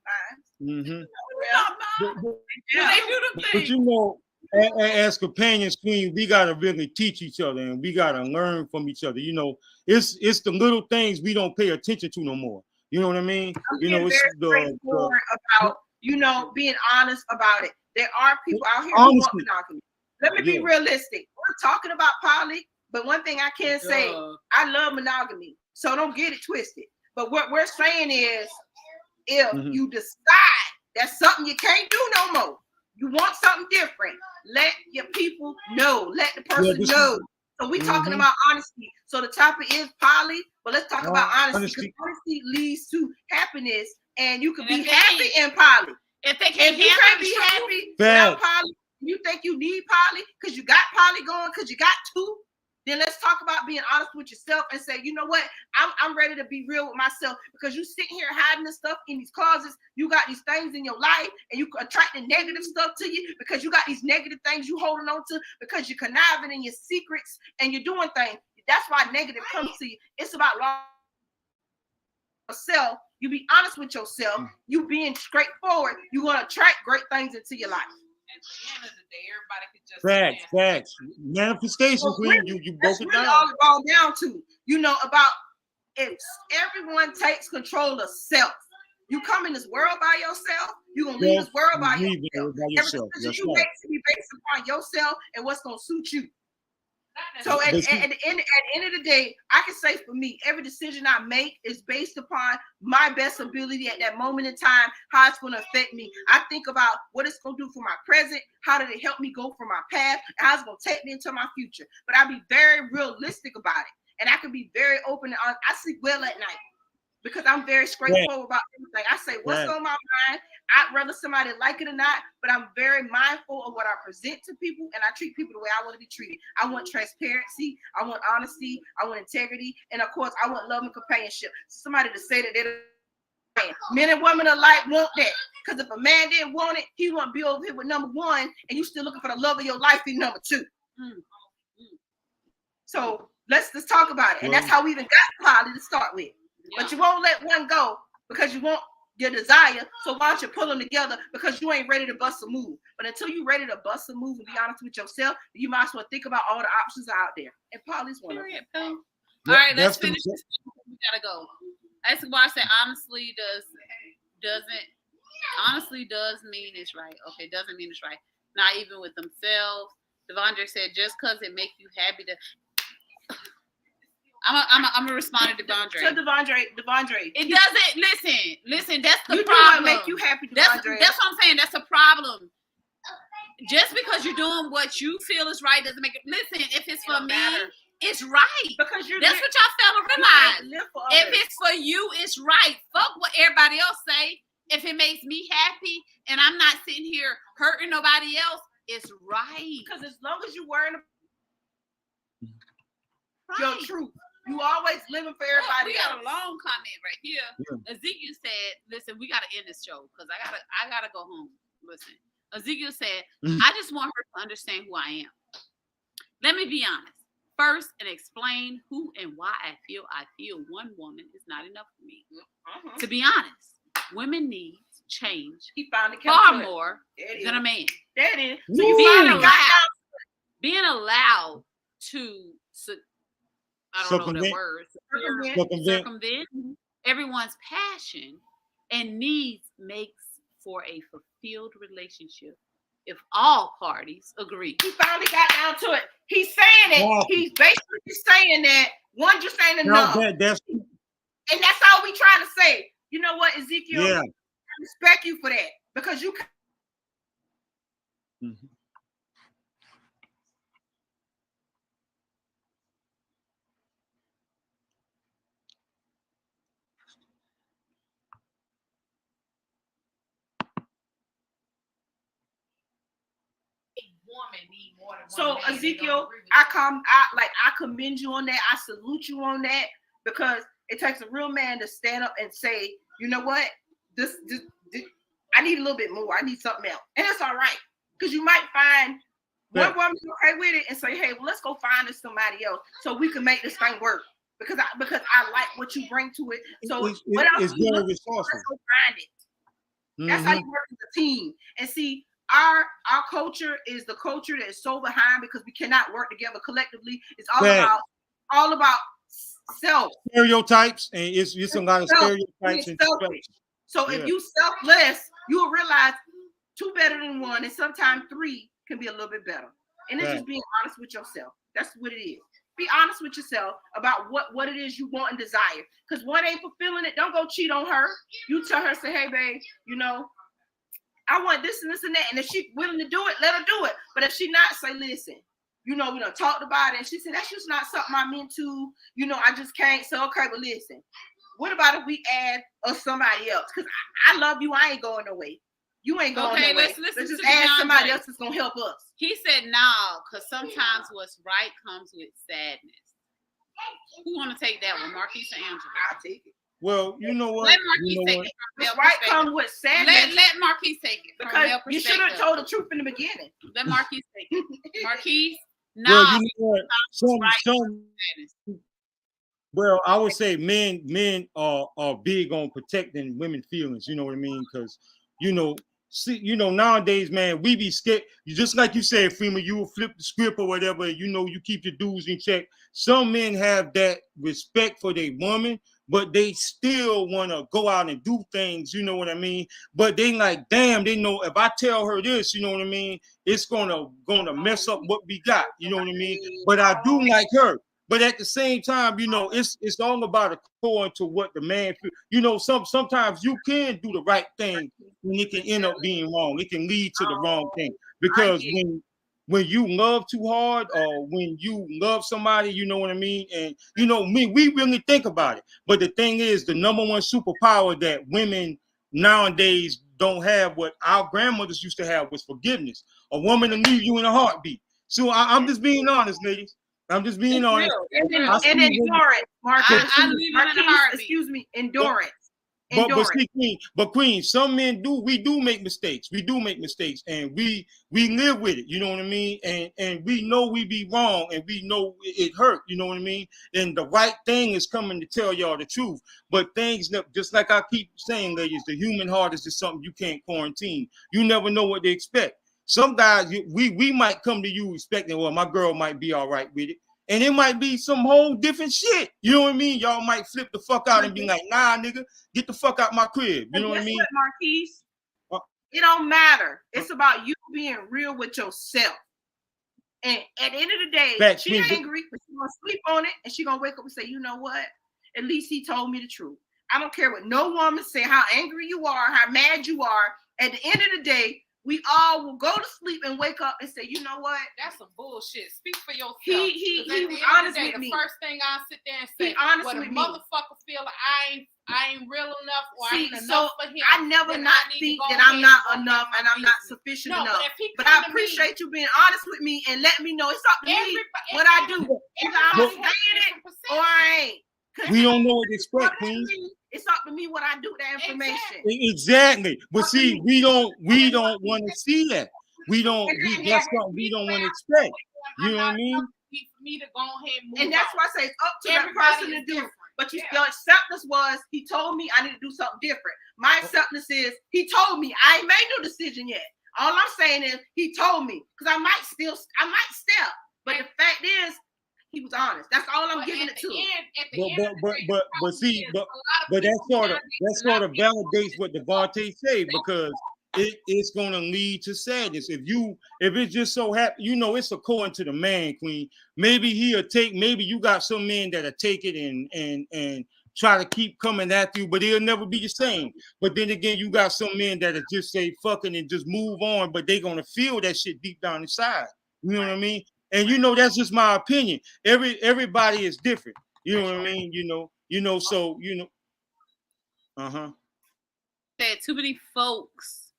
They do the thing. But you know, as companions, Queen, we gotta really teach each other and we gotta learn from each other. You know, it's the little things we don't pay attention to no more. You know what I mean? You know, it's about being honest about it. There are people out here who want monogamy. Let me be realistic. We're talking about poly, but one thing I can say, I love monogamy. So don't get it twisted. But what we're saying is, if you decide that's something you can't do no more, you want something different, let your people know. Let the person know. So we're talking about honesty. So the topic is poly, but let's talk about honesty. Because honesty leads to happiness, and you can be happy in poly. If you can't be happy without poly, you think you need poly because you got poly going, because you got two, then let's talk about being honest with yourself and say, you know what, I'm ready to be real with myself, because you sitting here hiding this stuff in these closets. You got these things in your life and you attracting negative stuff to you because you got these negative things you holding on to because you're conniving in your secrets and you're doing things. That's why negative comes to you. It's about yourself. You be honest with yourself. You being straightforward. You're going to attract great things into your life. At the end of the day, everybody could just facts. Manifestation, Queen. You broke it down. All it boils down to, about if everyone takes control of self. You come in this world by yourself, you're gonna leave this world by yourself. Every decision you make to be based upon yourself and what's gonna suit you. So at the end of the day, I can say for me, every decision I make is based upon my best ability at that moment in time, how it's going to affect me. I think about what it's going to do for my present, how did it help me go from my path, and how it's going to take me into my future. But I be very realistic about it, and I can be very open and honest. I sleep well at night because I'm very straightforward about everything. I say what's on my mind. I'd rather somebody like it or not, but I'm very mindful of what I present to people, and I treat people the way I want to be treated. I want transparency, I want honesty, I want integrity, and of course, I want love and companionship. Somebody to say that they're men and women alike want that, because if a man didn't want it, he wouldn't be over here with number one, and you still looking for the love of your life in number two. So let's talk about it, and that's how we even got poly to start with. But you won't let one go because you want your desire. So why don't you pull them together? Because you ain't ready to bust a move. But until you're ready to bust a move and be honest with yourself, you might as well think about all the options out there. And Polly's one of them. All right, let's finish this. We gotta go. That's why I said honestly does mean it's right. Okay, doesn't mean it's right. Not even with themselves. Devondre said just because it makes you happy to. I'm gonna respond to Devondre. So Devondre. It doesn't listen. That's the you problem. Do what make you happy, Devondre. That's what I'm saying. That's a problem. Just because you're doing what you feel is right doesn't make it. Listen, if it's for me, it's right. Because that's what y'all fail to realize. If it's for you, it's right. Fuck what everybody else say. If it makes me happy and I'm not sitting here hurting nobody else, it's right. Because as long as you're worrying about your truth, you always living for everybody else. We got a long comment right here. Yeah. Ezekiel said, "Listen, we got to end this show because I gotta go home." Listen, Ezekiel said, "I just want her to understand who I am. Let me be honest first and explain who and why I feel one woman is not enough for me. To be honest, women need change far more than a man. That is. So being allowed to, I don't know that word, circumvent everyone's passion and needs makes for a fulfilled relationship if all parties agree." He finally got down to it. He's saying it. Wow. He's basically saying that one just ain't enough. And that's all we trying to say. You know what, Ezekiel? Yeah. I respect you for that because you. Mm-hmm. So Ezekiel, I commend you on that. I salute you on that because it takes a real man to stand up and say, you know what, this I need a little bit more. I need something else, and it's all right because you might find one woman okay with it and say, hey, well, let's go find us somebody else so we can make this thing work because I like what you bring to it. So what else? Let's go find it. Mm-hmm. That's how you work as a team. And see, our culture is the culture that is so behind because we cannot work together collectively. It's all about self stereotypes, and it's a lot of stereotypes. And so if you selfless, you will realize two better than one, and sometimes three can be a little bit better. And it's just being honest with yourself. That's what it is. Be honest with yourself about what it is you want and desire. Because one ain't fulfilling it, don't go cheat on her. You tell her, say, hey, babe, you know, I want this and this and that. And if she's willing to do it, let her do it. But if she not, say, listen, you know, we done talked about it. And she said, that's just not something I'm into. You know, I just can't. So, okay, but listen, what about if we add somebody else? Because I love you. I ain't going no way. You ain't going no way. Let's just add somebody else that's going to help us. He said no, because sometimes what's right comes with sadness. Who want to take that one? Marquise or Angela? I'll take it. Well, you know what? Let Marquise take it. What's right comes with sadness. Let Marquise take it. Because you should have told the truth in the beginning. Let Marquise take it. Marquise, no. Well, you know what? Well, I would say men are big on protecting women's feelings. You know what I mean? Because nowadays, man, we be scared. Just like you said, Freeman, you will flip the script or whatever. You know, you keep your dudes in check. Some men have that respect for their woman, but they still want to go out and do things. You know what I mean? But they like, damn, they know if I tell her this, you know what I mean, it's gonna mess up what we got. You know what I mean? But I do like her. But at the same time, you know, it's all about according to what the man feels. You know, sometimes you can do the right thing and it can end up being wrong. It can lead to the wrong thing. Because when you love too hard or when you love somebody, you know what I mean? And you know, we really think about it. But the thing is, the number one superpower that women nowadays don't have, what our grandmothers used to have, was forgiveness. A woman will leave you in a heartbeat. So I'm just being honest, ladies. I'm just being honest. And endurance, Marcus. Excuse me, endurance. Queen, some men we do make mistakes. We do make mistakes, and we live with it. You know what I mean? And we know we be wrong, and we know it hurt. You know what I mean? And the right thing is coming to tell y'all the truth. But things just like I keep saying, ladies, the human heart is just something you can't quarantine. You never know what they expect. Some guys, we might come to you expecting, well, my girl might be all right with it. And it might be some whole different shit. You know what I mean? Y'all might flip the fuck out and be like, nah, nigga, get the fuck out my crib. You know what I mean? Marquise, it don't matter. It's about you being real with yourself. And at the end of the day, she angry, but she's gonna sleep on it, and she's gonna wake up and say, you know what? At least he told me the truth. I don't care what no woman say, how angry you are, how mad you are. At the end of the day, we all will go to sleep and wake up and say, you know what? That's some bullshit. Speak for yourself. He was honest with me. The first thing I sit there and say, what a motherfucker feel like I ain't real enough, or I ain't enough for him. I never think that I'm not enough and I'm not sufficient enough. But I appreciate you being honest with me and letting me know it's up to me what I do. Either I'm saying it or I ain't. We don't know what to expect, Queen. It's up to me what I do with that information. Exactly. But see, we don't want to see that. That's what we don't want to expect. You know what I mean? For me to go ahead and move. And that's why I say it's up to that person to do. But your acceptance was he told me I need to do something different. My acceptance is he told me I ain't made no decision yet. All I'm saying is he told me because I might step. But the fact is he was honest. That's all I'm giving it to. But that sort of validates what Devontae say, because it's gonna lead to sadness. If it's just so happy, you know, it's according to the man, Queen. Maybe you got some men that'll take it and try to keep coming at you, but it'll never be the same. But then again, you got some men that'll just say fucking and just move on, but they're gonna feel that shit deep down inside. You know what I mean? And you know, that's just my opinion. Everybody is different. You know what I mean? So Said too many folks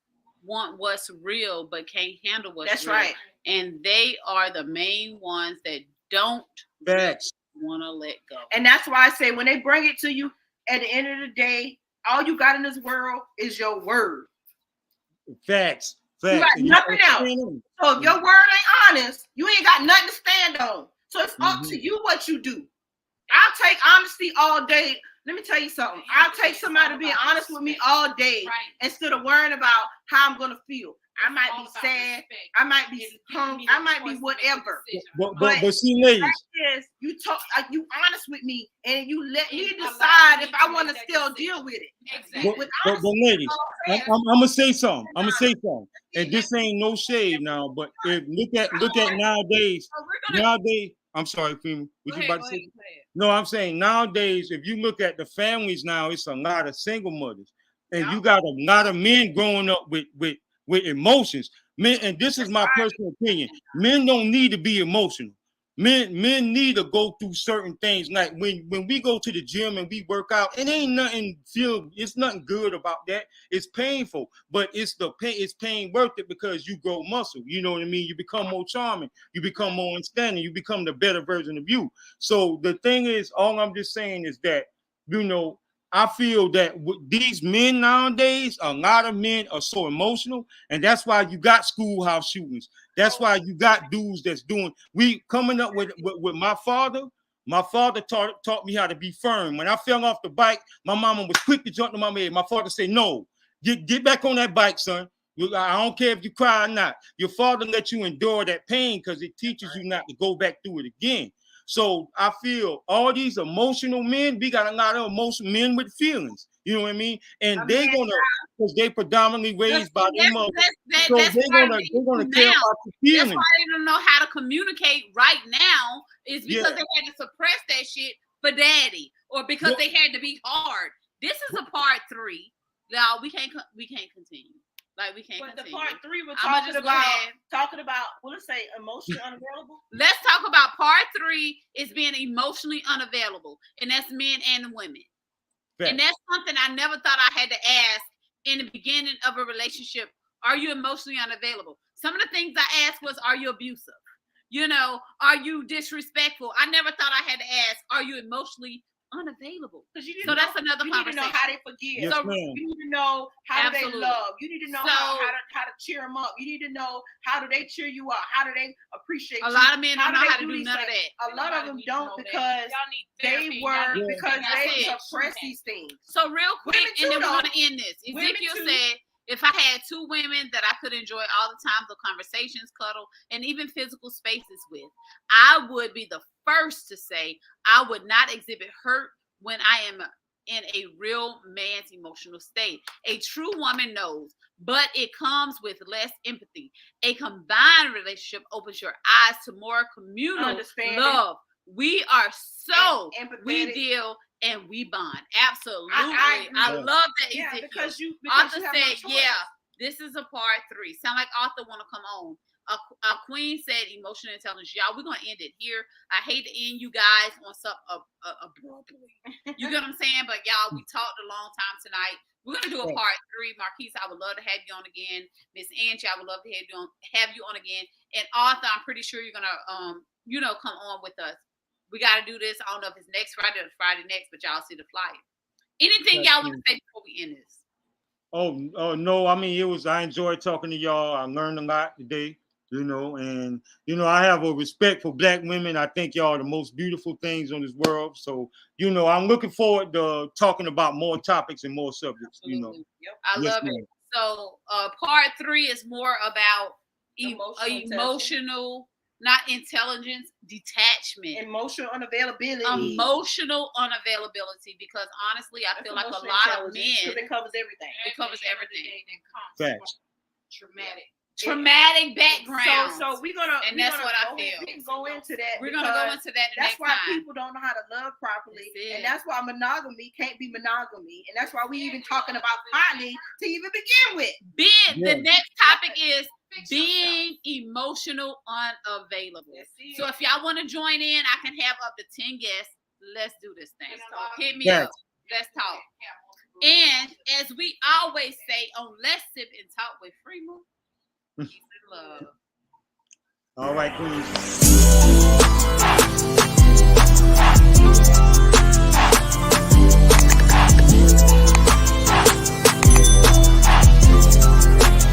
want what's real but can't handle what's real. That's right. And they are the main ones that don't want to let go. And that's why I say when they bring it to you, at the end of the day, all you got in this world is your word. Facts. You got nothing else. So if your word ain't honest, you ain't got nothing to stand on. So it's up to you what you do. I'll take honesty all day. Let me tell you something. I'll take somebody being honest with me all day instead of worrying about how I'm gonna feel. I might be sad. I might be hungry. I might be whatever. But see, ladies, you honest with me, and you let me decide if I want to still deal with it. Exactly. But ladies, I'm gonna say something. And this ain't no shade now, but if look at nowadays. I'm sorry, Fema. What you about to say? No, I'm saying nowadays, if you look at the families now, it's a lot of single mothers, and you got a lot of men growing up with emotions. Men, and this is my personal opinion. Men don't need to be emotional. Men need to go through certain things. Like when we go to the gym and we work out, it ain't nothing it's nothing good about that. It's painful, but it's pain worth it because you grow muscle. You know what I mean? You become more charming, you become more understanding, you become the better version of you. So the thing is, all I'm just saying is that, you know, I feel that these men nowadays, a lot of men are so emotional, and that's why you got schoolhouse shootings. That's why you got dudes that's doing. We coming up with my father. My father taught me how to be firm. When I fell off the bike, my mama was quick to jump to my head. My father said, "No, get back on that bike, son. I don't care if you cry or not. Your father let you endure that pain because it teaches you not to go back through it again." So I feel all these emotional men, we got a lot of emotional men with feelings. You know what I mean? And they're gonna, because they predominantly raised by their mother. So they're gonna care about the feelings. That's why they don't know how to communicate right now, is because they had to suppress that shit for daddy, or because they had to be hard. This is a part 3. Now we can't continue. Like we can't. But continue. the part 3 we're talking about, well, let's say emotionally unavailable. Let's talk about part 3 is being emotionally unavailable, and that's men and women. Right. And that's something I never thought I had to ask in the beginning of a relationship. Are you emotionally unavailable? Some of the things I asked was, are you abusive? You know, are you disrespectful? I never thought I had to ask, are you emotionally unavailable. Because you need So to that's know, another you need to know conversation. how they forgive. Yes, So ma'am. You need to know how do they Absolutely. love. You need to know So- how to cheer them up. You need to know how do they cheer you up. How do they appreciate A you. lot of men don't know they how to do these none of things? that. A lot of them don't because they suppress these things. So real quick, Women too, and then we're though. going to end this. Women Ezekiel too. said, if I had two women that I could enjoy all the time, the conversations, cuddle, and even physical spaces with, I would be the first to say I would not exhibit hurt when I am in a real man's emotional state. A true woman knows, but it comes with less empathy. A combined relationship opens your eyes to more communal Understanding. love. We are so, Empathetic. we deal and we bond. Absolutely. I I agree. because Yeah, Ezekiel. because you Arthur have no said, choice. yeah, this is a part 3. Sound like Arthur want to come on. A queen said emotional intelligence. Y'all, we're going to end it here. I hate to end you guys on some abruptly. You get what I'm saying? But y'all, we talked a long time tonight. We're going to do a part 3. Marquise, I would love to have you on again. Miss Angie, I would love to have you on again. And Arthur, I'm pretty sure you're going to, come on with us. We got to do this. I don't know if it's next Friday or Friday next, but y'all see the flyer. Anything y'all want to say before we end this? Oh no, I mean I enjoyed talking to y'all. I learned a lot today, and I have a respect for Black women. I think y'all are the most beautiful things on this world. So, I'm looking forward to talking about more topics and more subjects. Absolutely. Yep. I love it. So part 3 is more about emotional, not intelligence, detachment. Emotional unavailability. Emotional unavailability, because honestly, I feel like a lot of men. Because it covers everything. It covers everything. Facts. Traumatic background. So we're gonna, and that's what I feel. We can go into that. We're gonna go into that. That's why time. people don't know how to love properly, and that's why monogamy can't be monogamy, and that's why we even talking about poly to even begin with. The next topic is being emotional unavailable. So if y'all want to join in, I can have up to 10 guests. Let's do this thing. Hit me up. Let's talk. And as we always say on Let's Sip and Talk with Freema, peace and love. All right, queens.